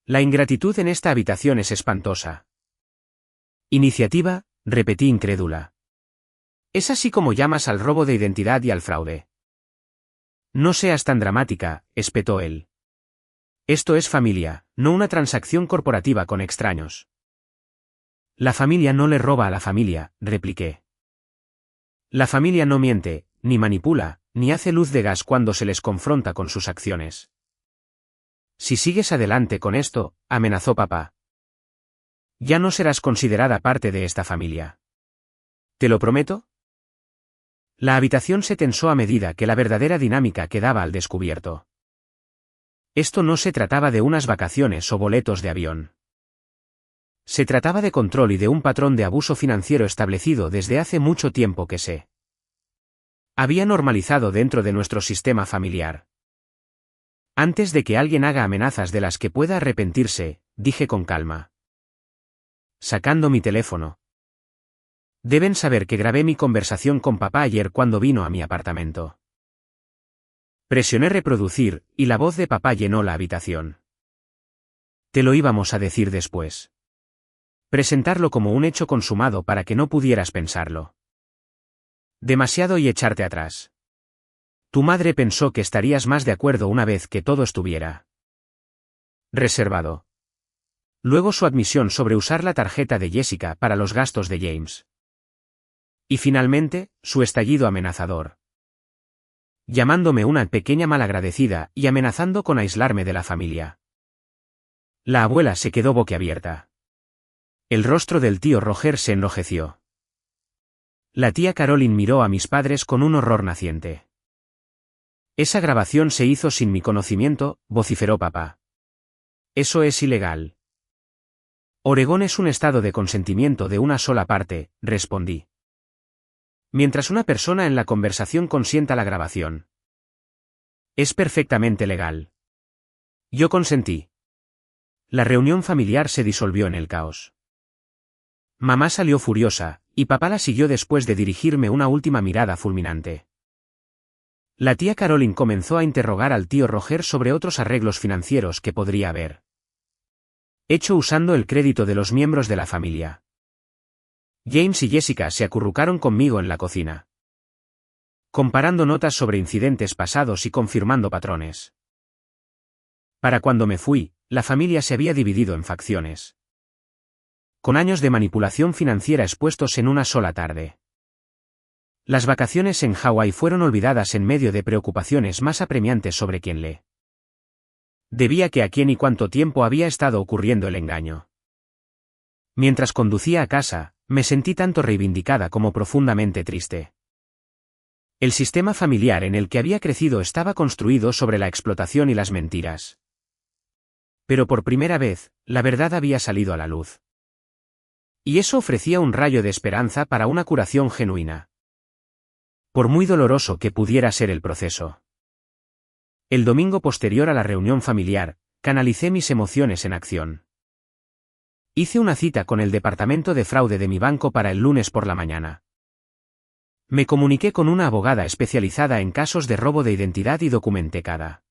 La ingratitud en esta habitación es espantosa. Iniciativa, repetí incrédula. Es así como llamas al robo de identidad y al fraude. No seas tan dramática, espetó él. Esto es familia, no una transacción corporativa con extraños. La familia no le roba a la familia, repliqué. La familia no miente, ni manipula, ni hace luz de gas cuando se les confronta con sus acciones. Si sigues adelante con esto, amenazó papá, ya no serás considerada parte de esta familia. ¿Te lo prometo? La habitación se tensó a medida que la verdadera dinámica quedaba al descubierto. Esto no se trataba de unas vacaciones o boletos de avión. Se trataba de control y de un patrón de abuso financiero establecido desde hace mucho tiempo que se había normalizado dentro de nuestro sistema familiar. Antes de que alguien haga amenazas de las que pueda arrepentirse, dije con calma, sacando mi teléfono. Deben saber que grabé mi conversación con papá ayer cuando vino a mi apartamento. Presioné reproducir, y la voz de papá llenó la habitación. Te lo íbamos a decir después. Presentarlo como un hecho consumado para que no pudieras pensarlo. Demasiado y echarte atrás. Tu madre pensó que estarías más de acuerdo una vez que todo estuviera reservado. Luego su admisión sobre usar la tarjeta de Jessica para los gastos de James. Y finalmente, su estallido amenazador. Llamándome una pequeña malagradecida y amenazando con aislarme de la familia. La abuela se quedó boquiabierta. El rostro del tío Roger se enrojeció. La tía Caroline miró a mis padres con un horror naciente. Esa grabación se hizo sin mi conocimiento, vociferó papá. Eso es ilegal. Oregón es un estado de consentimiento de una sola parte, respondí. Mientras una persona en la conversación consienta la grabación. Es perfectamente legal. Yo consentí. La reunión familiar se disolvió en el caos. Mamá salió furiosa, y papá la siguió después de dirigirme una última mirada fulminante. La tía Caroline comenzó a interrogar al tío Roger sobre otros arreglos financieros que podría haber hecho usando el crédito de los miembros de la familia. James y Jessica se acurrucaron conmigo en la cocina, comparando notas sobre incidentes pasados y confirmando patrones. Para cuando me fui, la familia se había dividido en facciones, con años de manipulación financiera expuestos en una sola tarde. Las vacaciones en Hawái fueron olvidadas en medio de preocupaciones más apremiantes sobre quién le debía que a quién y cuánto tiempo había estado ocurriendo el engaño. Mientras conducía a casa, me sentí tanto reivindicada como profundamente triste. El sistema familiar en el que había crecido estaba construido sobre la explotación y las mentiras. Pero por primera vez, la verdad había salido a la luz. Y eso ofrecía un rayo de esperanza para una curación genuina. Por muy doloroso que pudiera ser el proceso. El domingo posterior a la reunión familiar, canalicé mis emociones en acción. Hice una cita con el departamento de fraude de mi banco para el lunes por la mañana. Me comuniqué con una abogada especializada en casos de robo de identidad y documenté cada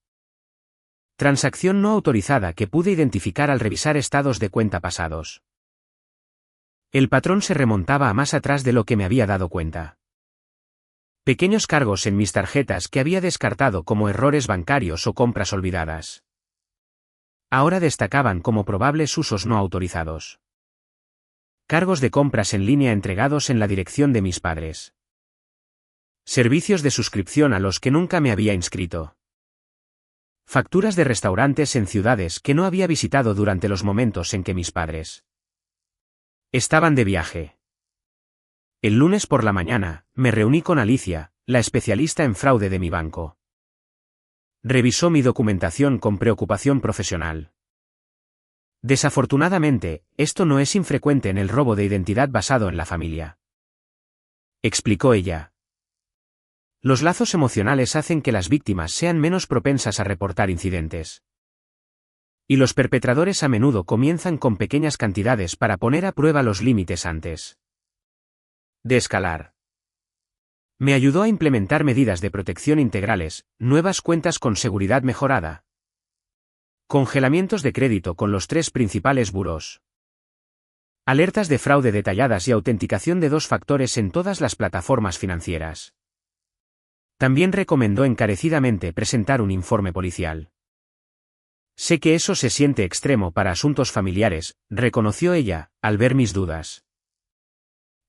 transacción no autorizada que pude identificar al revisar estados de cuenta pasados. El patrón se remontaba a más atrás de lo que me había dado cuenta. Pequeños cargos en mis tarjetas que había descartado como errores bancarios o compras olvidadas. Ahora destacaban como probables usos no autorizados. Cargos de compras en línea entregados en la dirección de mis padres. Servicios de suscripción a los que nunca me había inscrito. Facturas de restaurantes en ciudades que no había visitado durante los momentos en que mis padres estaban de viaje. El lunes por la mañana, me reuní con Alicia, la especialista en fraude de mi banco. Revisó mi documentación con preocupación profesional. Desafortunadamente, esto no es infrecuente en el robo de identidad basado en la familia. Explicó ella. Los lazos emocionales hacen que las víctimas sean menos propensas a reportar incidentes. Y los perpetradores a menudo comienzan con pequeñas cantidades para poner a prueba los límites antes de escalar. Me ayudó a implementar medidas de protección integrales, nuevas cuentas con seguridad mejorada. Congelamientos de crédito con los 3 principales burós. Alertas de fraude detalladas y autenticación de 2 factores en todas las plataformas financieras. También recomendó encarecidamente presentar un informe policial. Sé que eso se siente extremo para asuntos familiares, reconoció ella, al ver mis dudas.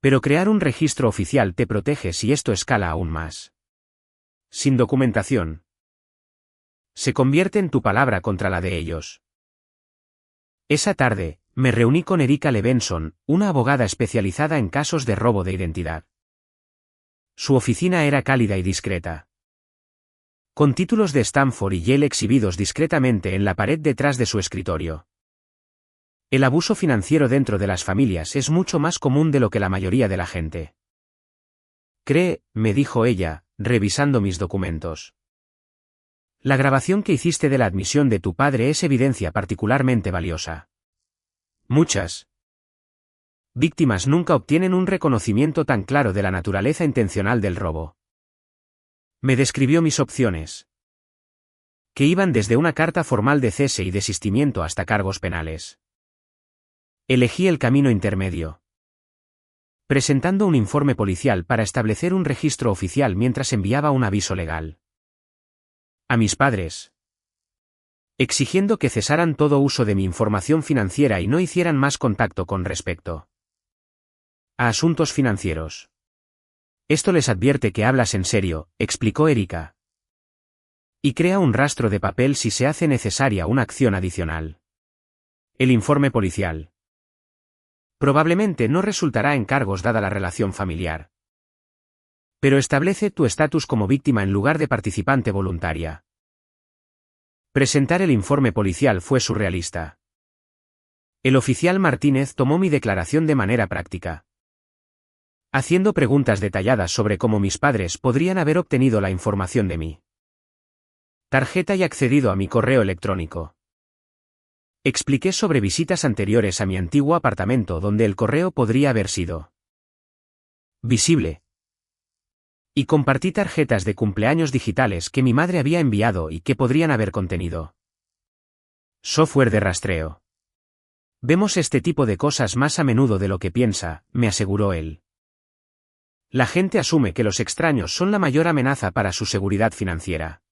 Pero crear un registro oficial te protege si esto escala aún más. Sin documentación. Se convierte en tu palabra contra la de ellos. Esa tarde, me reuní con Erika Levenson, una abogada especializada en casos de robo de identidad. Su oficina era cálida y discreta. Con títulos de Stanford y Yale exhibidos discretamente en la pared detrás de su escritorio. El abuso financiero dentro de las familias es mucho más común de lo que la mayoría de la gente cree, me dijo ella, revisando mis documentos. La grabación que hiciste de la admisión de tu padre es evidencia particularmente valiosa. Muchas víctimas nunca obtienen un reconocimiento tan claro de la naturaleza intencional del robo. Me describió mis opciones. que iban desde una carta formal de cese y desistimiento hasta cargos penales. Elegí el camino intermedio, presentando un informe policial para establecer un registro oficial mientras enviaba un aviso legal a mis padres, exigiendo que cesaran todo uso de mi información financiera y no hicieran más contacto con respecto a asuntos financieros. Esto les advierte que hablas en serio, explicó Erika. Y crea un rastro de papel si se hace necesaria una acción adicional. El informe policial probablemente no resultará en cargos dada la relación familiar, pero establece tu estatus como víctima en lugar de participante voluntaria. Presentar el informe policial fue surrealista. El oficial Martínez tomó mi declaración de manera práctica, haciendo preguntas detalladas sobre cómo mis padres podrían haber obtenido la información de mi tarjeta y accedido a mi correo electrónico. Expliqué sobre visitas anteriores a mi antiguo apartamento donde el correo podría haber sido visible. Y compartí tarjetas de cumpleaños digitales que mi madre había enviado y que podrían haber contenido software de rastreo. Vemos este tipo de cosas más a menudo de lo que piensa, me aseguró él. La gente asume que los extraños son la mayor amenaza para su seguridad financiera.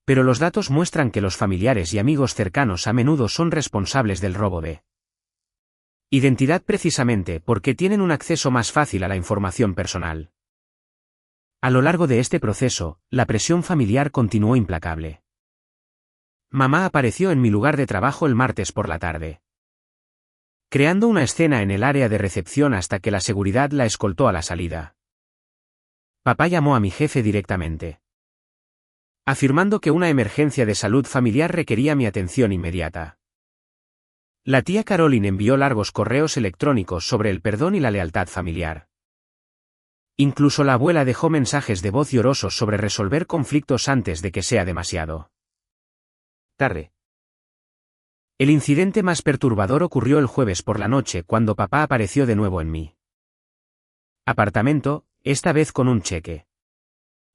Pero los datos muestran que los familiares y amigos cercanos a menudo son responsables del robo de identidad precisamente porque tienen un acceso más fácil a la información personal. A lo largo de este proceso, la presión familiar continuó implacable. Mamá apareció en mi lugar de trabajo el martes por la tarde, creando una escena en el área de recepción hasta que la seguridad la escoltó a la salida. Papá llamó a mi jefe directamente, afirmando que una emergencia de salud familiar requería mi atención inmediata. La tía Caroline envió largos correos electrónicos sobre el perdón y la lealtad familiar. Incluso la abuela dejó mensajes de voz llorosos sobre resolver conflictos antes de que sea demasiado tarde. El incidente más perturbador ocurrió el jueves por la noche cuando papá apareció de nuevo en mi apartamento, esta vez con un cheque.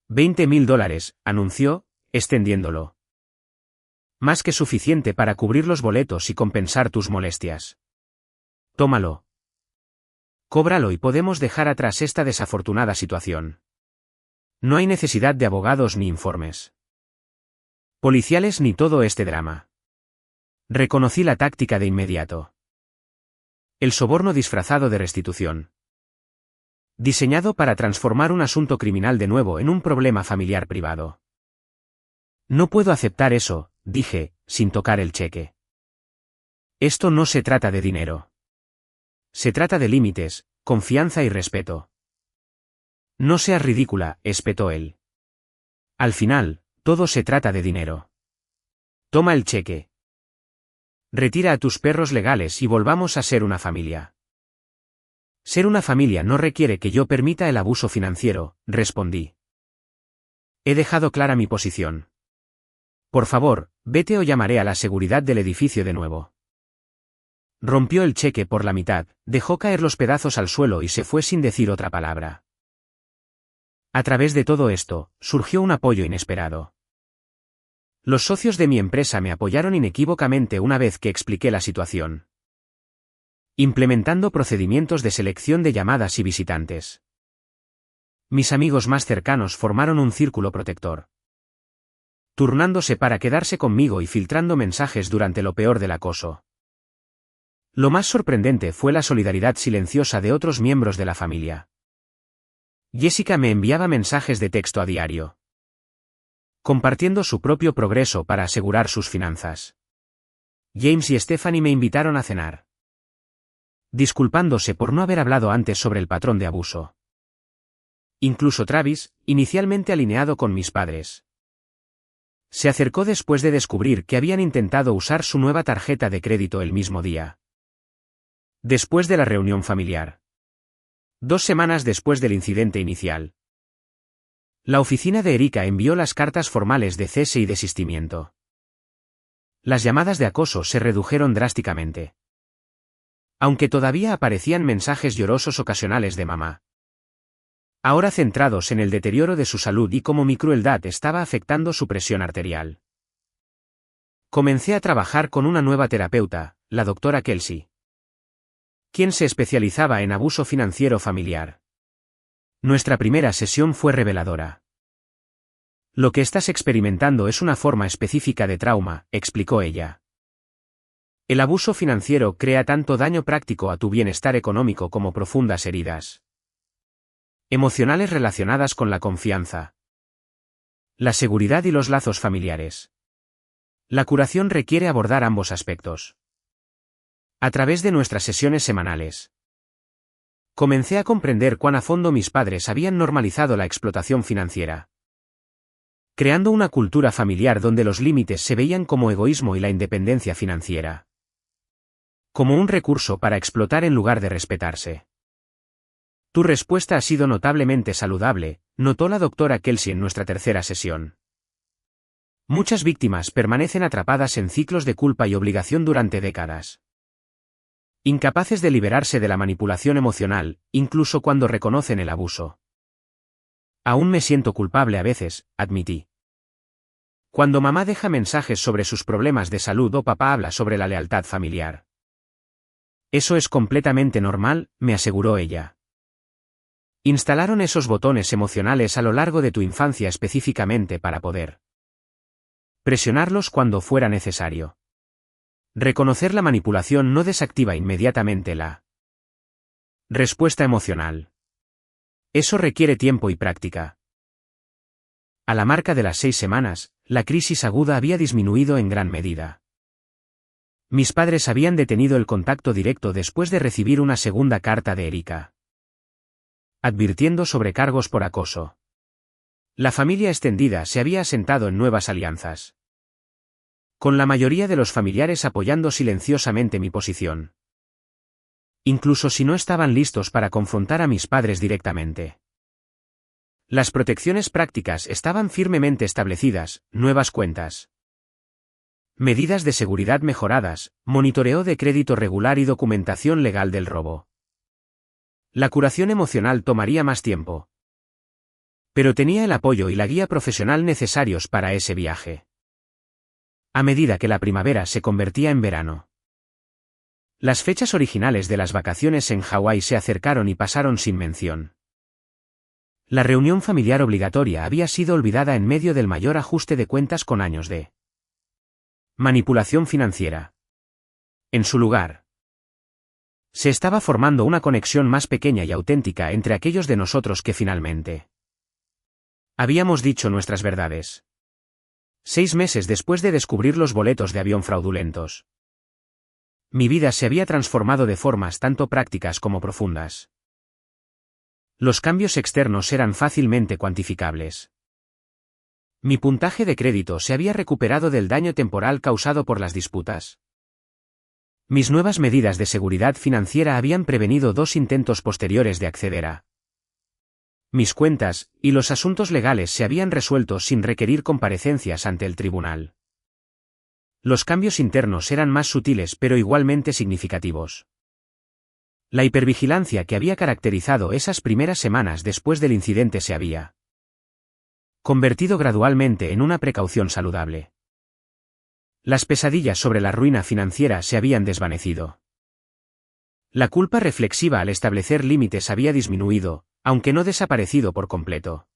$20,000, anunció, extendiéndolo. Más que suficiente para cubrir los boletos y compensar tus molestias. Tómalo. Cóbralo y podemos dejar atrás esta desafortunada situación. No hay necesidad de abogados ni informes policiales ni todo este drama. Reconocí la táctica de inmediato. El soborno disfrazado de restitución. Diseñado para transformar un asunto criminal de nuevo en un problema familiar privado. No puedo aceptar eso, dije, sin tocar el cheque. Esto no se trata de dinero. Se trata de límites, confianza y respeto. No seas ridícula, espetó él. Al final, todo se trata de dinero. Toma el cheque. Retira a tus perros legales y volvamos a ser una familia. Ser una familia no requiere que yo permita el abuso financiero, respondí. He dejado clara mi posición. Por favor, vete o llamaré a la seguridad del edificio de nuevo. Rompió el cheque por la mitad, dejó caer los pedazos al suelo y se fue sin decir otra palabra. A través de todo esto, surgió un apoyo inesperado. Los socios de mi empresa me apoyaron inequívocamente una vez que expliqué la situación, implementando procedimientos de selección de llamadas y visitantes. Mis amigos más cercanos formaron un círculo protector, turnándose para quedarse conmigo y filtrando mensajes durante lo peor del acoso. Lo más sorprendente fue la solidaridad silenciosa de otros miembros de la familia. Jessica me enviaba mensajes de texto a diario, compartiendo su propio progreso para asegurar sus finanzas. James y Stephanie me invitaron a cenar, disculpándose por no haber hablado antes sobre el patrón de abuso. Incluso Travis, inicialmente alineado con mis padres, se acercó después de descubrir que habían intentado usar su nueva tarjeta de crédito el mismo día. Después de la reunión familiar. 2 semanas después del incidente inicial. La oficina de Erika envió las cartas formales de cese y desistimiento. Las llamadas de acoso se redujeron drásticamente, aunque todavía aparecían mensajes llorosos ocasionales de mamá, ahora centrados en el deterioro de su salud y cómo mi crueldad estaba afectando su presión arterial. Comencé a trabajar con una nueva terapeuta, la doctora Kelsey, quien se especializaba en abuso financiero familiar. Nuestra primera sesión fue reveladora. Lo que estás experimentando es una forma específica de trauma, explicó ella. El abuso financiero crea tanto daño práctico a tu bienestar económico como profundas heridas emocionales relacionadas con la confianza, la seguridad y los lazos familiares. La curación requiere abordar ambos aspectos. A través de nuestras sesiones semanales, comencé a comprender cuán a fondo mis padres habían normalizado la explotación financiera, creando una cultura familiar donde los límites se veían como egoísmo y la independencia financiera como un recurso para explotar en lugar de respetarse. Tu respuesta ha sido notablemente saludable, notó la doctora Kelsey en nuestra tercera sesión. Muchas víctimas permanecen atrapadas en ciclos de culpa y obligación durante décadas, incapaces de liberarse de la manipulación emocional, incluso cuando reconocen el abuso. Aún me siento culpable a veces, admití. Cuando mamá deja mensajes sobre sus problemas de salud o papá habla sobre la lealtad familiar. Eso es completamente normal, me aseguró ella. Instalaron esos botones emocionales a lo largo de tu infancia específicamente para poder presionarlos cuando fuera necesario. Reconocer la manipulación no desactiva inmediatamente la respuesta emocional. Eso requiere tiempo y práctica. A la marca de las 6 semanas, la crisis aguda había disminuido en gran medida. Mis padres habían detenido el contacto directo después de recibir una segunda carta de Erika, advirtiendo sobre cargos por acoso. La familia extendida se había asentado en nuevas alianzas, con la mayoría de los familiares apoyando silenciosamente mi posición, incluso si no estaban listos para confrontar a mis padres directamente. Las protecciones prácticas estaban firmemente establecidas, nuevas cuentas, medidas de seguridad mejoradas, monitoreo de crédito regular y documentación legal del robo. La curación emocional tomaría más tiempo, pero tenía el apoyo y la guía profesional necesarios para ese viaje. A medida que la primavera se convertía en verano, las fechas originales de las vacaciones en Hawái se acercaron y pasaron sin mención. La reunión familiar obligatoria había sido olvidada en medio del mayor ajuste de cuentas con años de manipulación financiera. En su lugar, se estaba formando una conexión más pequeña y auténtica entre aquellos de nosotros que finalmente habíamos dicho nuestras verdades. 6 meses después de descubrir los boletos de avión fraudulentos, mi vida se había transformado de formas tanto prácticas como profundas. Los cambios externos eran fácilmente cuantificables. Mi puntaje de crédito se había recuperado del daño temporal causado por las disputas. Mis nuevas medidas de seguridad financiera habían prevenido 2 intentos posteriores de acceder a mis cuentas, y los asuntos legales se habían resuelto sin requerir comparecencias ante el tribunal. Los cambios internos eran más sutiles pero igualmente significativos. La hipervigilancia que había caracterizado esas primeras semanas después del incidente se había convertido gradualmente en una precaución saludable. Las pesadillas sobre la ruina financiera se habían desvanecido. La culpa reflexiva al establecer límites había disminuido, aunque no desaparecido por completo.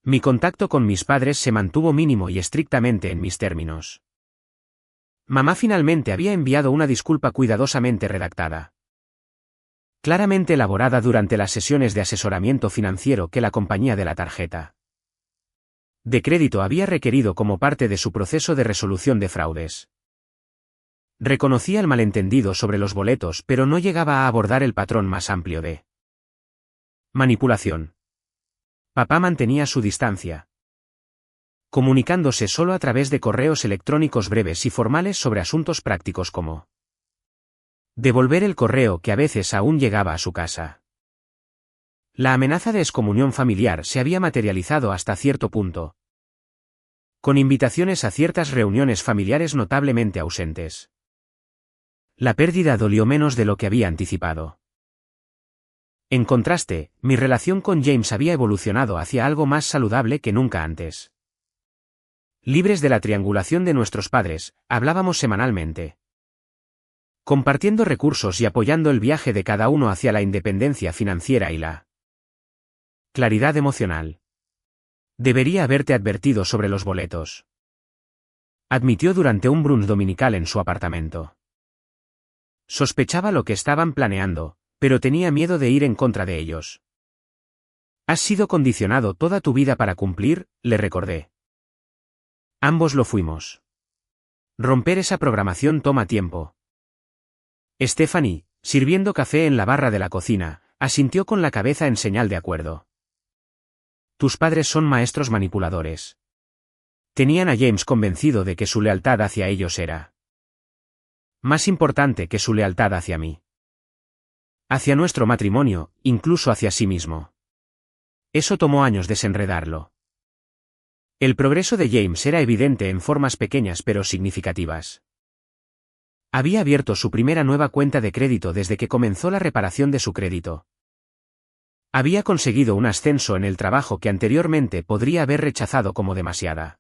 Mi contacto con mis padres se mantuvo mínimo y estrictamente en mis términos. Mamá finalmente había enviado una disculpa cuidadosamente redactada, claramente elaborada durante las sesiones de asesoramiento financiero que la compañía de la tarjeta de crédito había requerido como parte de su proceso de resolución de fraudes. Reconocía el malentendido sobre los boletos pero no llegaba a abordar el patrón más amplio de manipulación. Papá mantenía su distancia, comunicándose solo a través de correos electrónicos breves y formales sobre asuntos prácticos como devolver el correo que a veces aún llegaba a su casa. La amenaza de excomunión familiar se había materializado hasta cierto punto, con invitaciones a ciertas reuniones familiares notablemente ausentes. La pérdida dolió menos de lo que había anticipado. En contraste, mi relación con James había evolucionado hacia algo más saludable que nunca antes. Libres de la triangulación de nuestros padres, hablábamos semanalmente, compartiendo recursos y apoyando el viaje de cada uno hacia la independencia financiera y la claridad emocional. Debería haberte advertido sobre los boletos, admitió durante un brunch dominical en su apartamento. Sospechaba lo que estaban planeando, pero tenía miedo de ir en contra de ellos. Has sido condicionado toda tu vida para cumplir, le recordé. Ambos lo fuimos. Romper esa programación toma tiempo. Stephanie, sirviendo café en la barra de la cocina, asintió con la cabeza en señal de acuerdo. Tus padres son maestros manipuladores. Tenían a James convencido de que su lealtad hacia ellos era más importante que su lealtad hacia mí. Hacia nuestro matrimonio, incluso hacia sí mismo. Eso tomó años desenredarlo. El progreso de James era evidente en formas pequeñas pero significativas. Había abierto su primera nueva cuenta de crédito desde que comenzó la reparación de su crédito. Había conseguido un ascenso en el trabajo que anteriormente podría haber rechazado como demasiada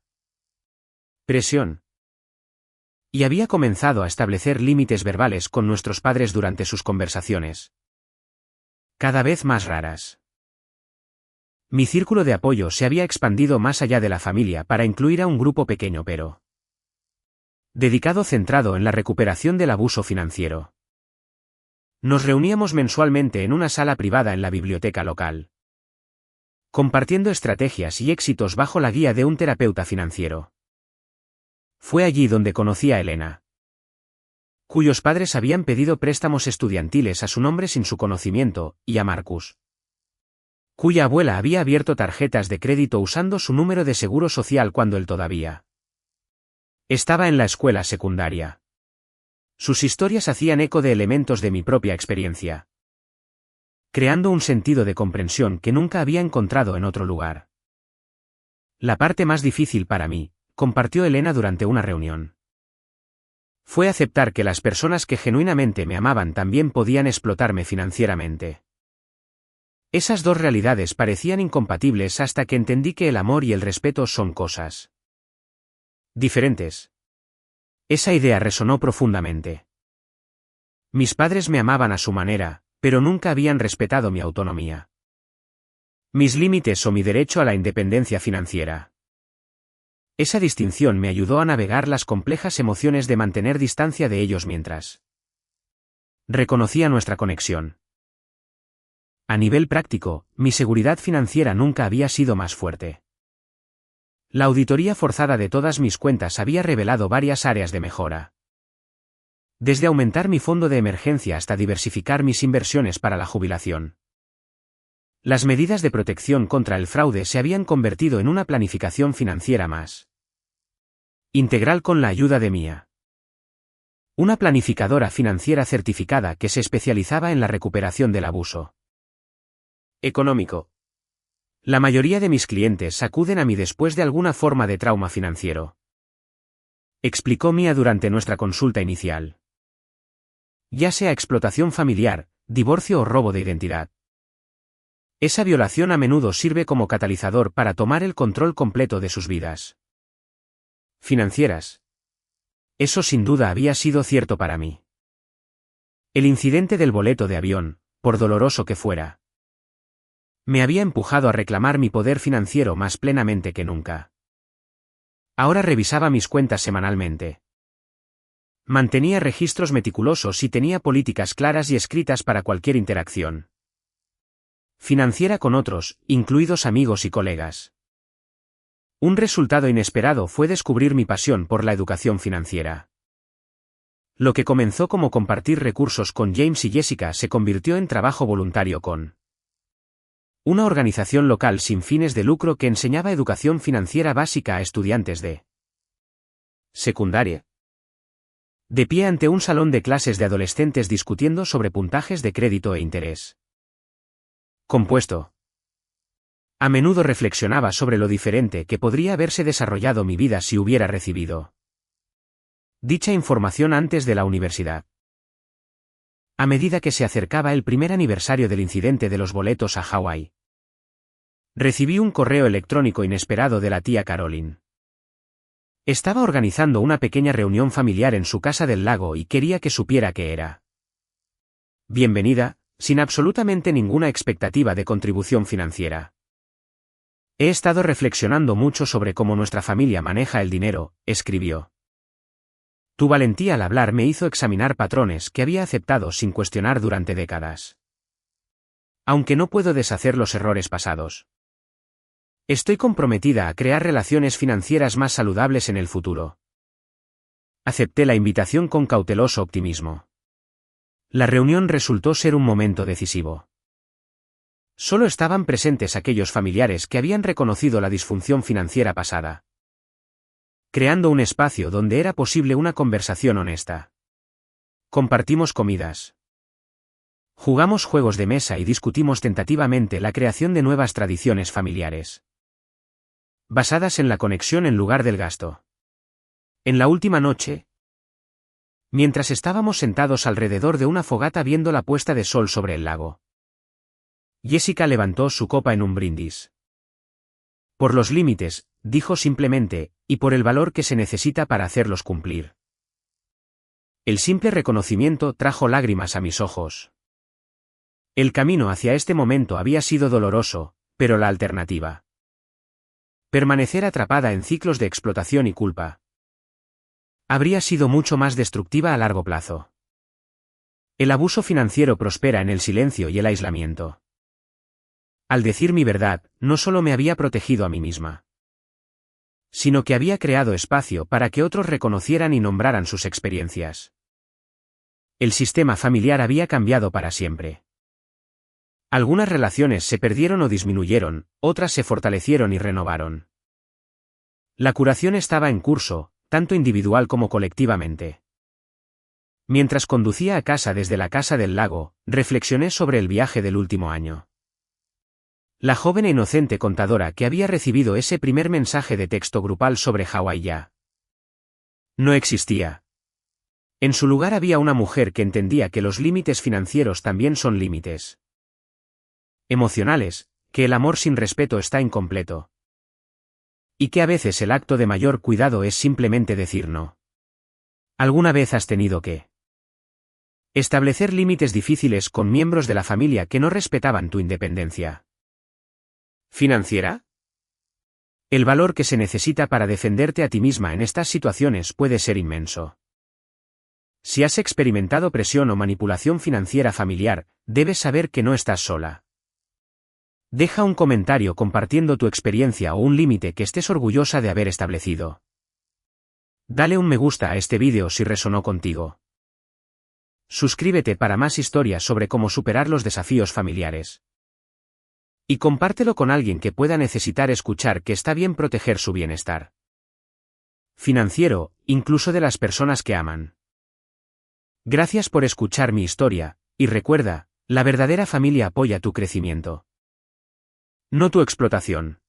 presión. Y había comenzado a establecer límites verbales con nuestros padres durante sus conversaciones, cada vez más raras. Mi círculo de apoyo se había expandido más allá de la familia para incluir a un grupo pequeño pero dedicado centrado en la recuperación del abuso financiero. Nos reuníamos mensualmente en una sala privada en la biblioteca local, compartiendo estrategias y éxitos bajo la guía de un terapeuta financiero. Fue allí donde conocí a Elena, cuyos padres habían pedido préstamos estudiantiles a su nombre sin su conocimiento, y a Marcus, cuya abuela había abierto tarjetas de crédito usando su número de seguro social cuando él todavía estaba en la escuela secundaria. Sus historias hacían eco de elementos de mi propia experiencia, creando un sentido de comprensión que nunca había encontrado en otro lugar. La parte más difícil para mí, compartió Elena durante una reunión, fue aceptar que las personas que genuinamente me amaban también podían explotarme financieramente. Esas dos realidades parecían incompatibles hasta que entendí que el amor y el respeto son cosas diferentes. Esa idea resonó profundamente. Mis padres me amaban a su manera, pero nunca habían respetado mi autonomía, mis límites o mi derecho a la independencia financiera. Esa distinción me ayudó a navegar las complejas emociones de mantener distancia de ellos mientras reconocía nuestra conexión. A nivel práctico, mi seguridad financiera nunca había sido más fuerte. La auditoría forzada de todas mis cuentas había revelado varias áreas de mejora. Desde aumentar mi fondo de emergencia hasta diversificar mis inversiones para la jubilación. Las medidas de protección contra el fraude se habían convertido en una planificación financiera más integral con la ayuda de Mia, una planificadora financiera certificada que se especializaba en la recuperación del abuso económico. La mayoría de mis clientes acuden a mí después de alguna forma de trauma financiero, explicó Mia durante nuestra consulta inicial. Ya sea explotación familiar, divorcio o robo de identidad. Esa violación a menudo sirve como catalizador para tomar el control completo de sus vidas financieras. Eso sin duda había sido cierto para mí. El incidente del boleto de avión, por doloroso que fuera, me había empujado a reclamar mi poder financiero más plenamente que nunca. Ahora revisaba mis cuentas semanalmente. Mantenía registros meticulosos y tenía políticas claras y escritas para cualquier interacción financiera con otros, incluidos amigos y colegas. Un resultado inesperado fue descubrir mi pasión por la educación financiera. Lo que comenzó como compartir recursos con James y Jessica se convirtió en trabajo voluntario con una organización local sin fines de lucro que enseñaba educación financiera básica a estudiantes de secundaria. De pie ante un salón de clases de adolescentes discutiendo sobre puntajes de crédito e interés compuesto. A menudo reflexionaba sobre lo diferente que podría haberse desarrollado mi vida si hubiera recibido dicha información antes de la universidad. A medida que se acercaba el primer aniversario del incidente de los boletos a Hawái, recibí un correo electrónico inesperado de la tía Caroline. Estaba organizando una pequeña reunión familiar en su casa del lago y quería que supiera que era bienvenida, sin absolutamente ninguna expectativa de contribución financiera. He estado reflexionando mucho sobre cómo nuestra familia maneja el dinero, escribió. Tu valentía al hablar me hizo examinar patrones que había aceptado sin cuestionar durante décadas. Aunque no puedo deshacer los errores pasados, estoy comprometida a crear relaciones financieras más saludables en el futuro. Acepté la invitación con cauteloso optimismo. La reunión resultó ser un momento decisivo. Solo estaban presentes aquellos familiares que habían reconocido la disfunción financiera pasada, creando un espacio donde era posible una conversación honesta. Compartimos comidas. Jugamos juegos de mesa y discutimos tentativamente la creación de nuevas tradiciones familiares, basadas en la conexión en lugar del gasto. En la última noche, mientras estábamos sentados alrededor de una fogata viendo la puesta de sol sobre el lago, Jessica levantó su copa en un brindis. Por los límites, dijo simplemente, y por el valor que se necesita para hacerlos cumplir. El simple reconocimiento trajo lágrimas a mis ojos. El camino hacia este momento había sido doloroso, pero la alternativa, permanecer atrapada en ciclos de explotación y culpa, habría sido mucho más destructiva a largo plazo. El abuso financiero prospera en el silencio y el aislamiento. Al decir mi verdad, no solo me había protegido a mí misma, sino que había creado espacio para que otros reconocieran y nombraran sus experiencias. El sistema familiar había cambiado para siempre. Algunas relaciones se perdieron o disminuyeron, otras se fortalecieron y renovaron. La curación estaba en curso, tanto individual como colectivamente. Mientras conducía a casa desde la casa del lago, reflexioné sobre el viaje del último año. La joven e inocente contadora que había recibido ese primer mensaje de texto grupal sobre Hawái ya no existía. En su lugar había una mujer que entendía que los límites financieros también son límites emocionales, que el amor sin respeto está incompleto, y que a veces el acto de mayor cuidado es simplemente decir no. ¿Alguna vez has tenido que establecer límites difíciles con miembros de la familia que no respetaban tu independencia financiera? El valor que se necesita para defenderte a ti misma en estas situaciones puede ser inmenso. Si has experimentado presión o manipulación financiera familiar, debes saber que no estás sola. Deja un comentario compartiendo tu experiencia o un límite que estés orgullosa de haber establecido. Dale un me gusta a este vídeo si resonó contigo. Suscríbete para más historias sobre cómo superar los desafíos familiares. Y compártelo con alguien que pueda necesitar escuchar que está bien proteger su bienestar financiero, incluso de las personas que aman. Gracias por escuchar mi historia, y recuerda, la verdadera familia apoya tu crecimiento, no tu explotación.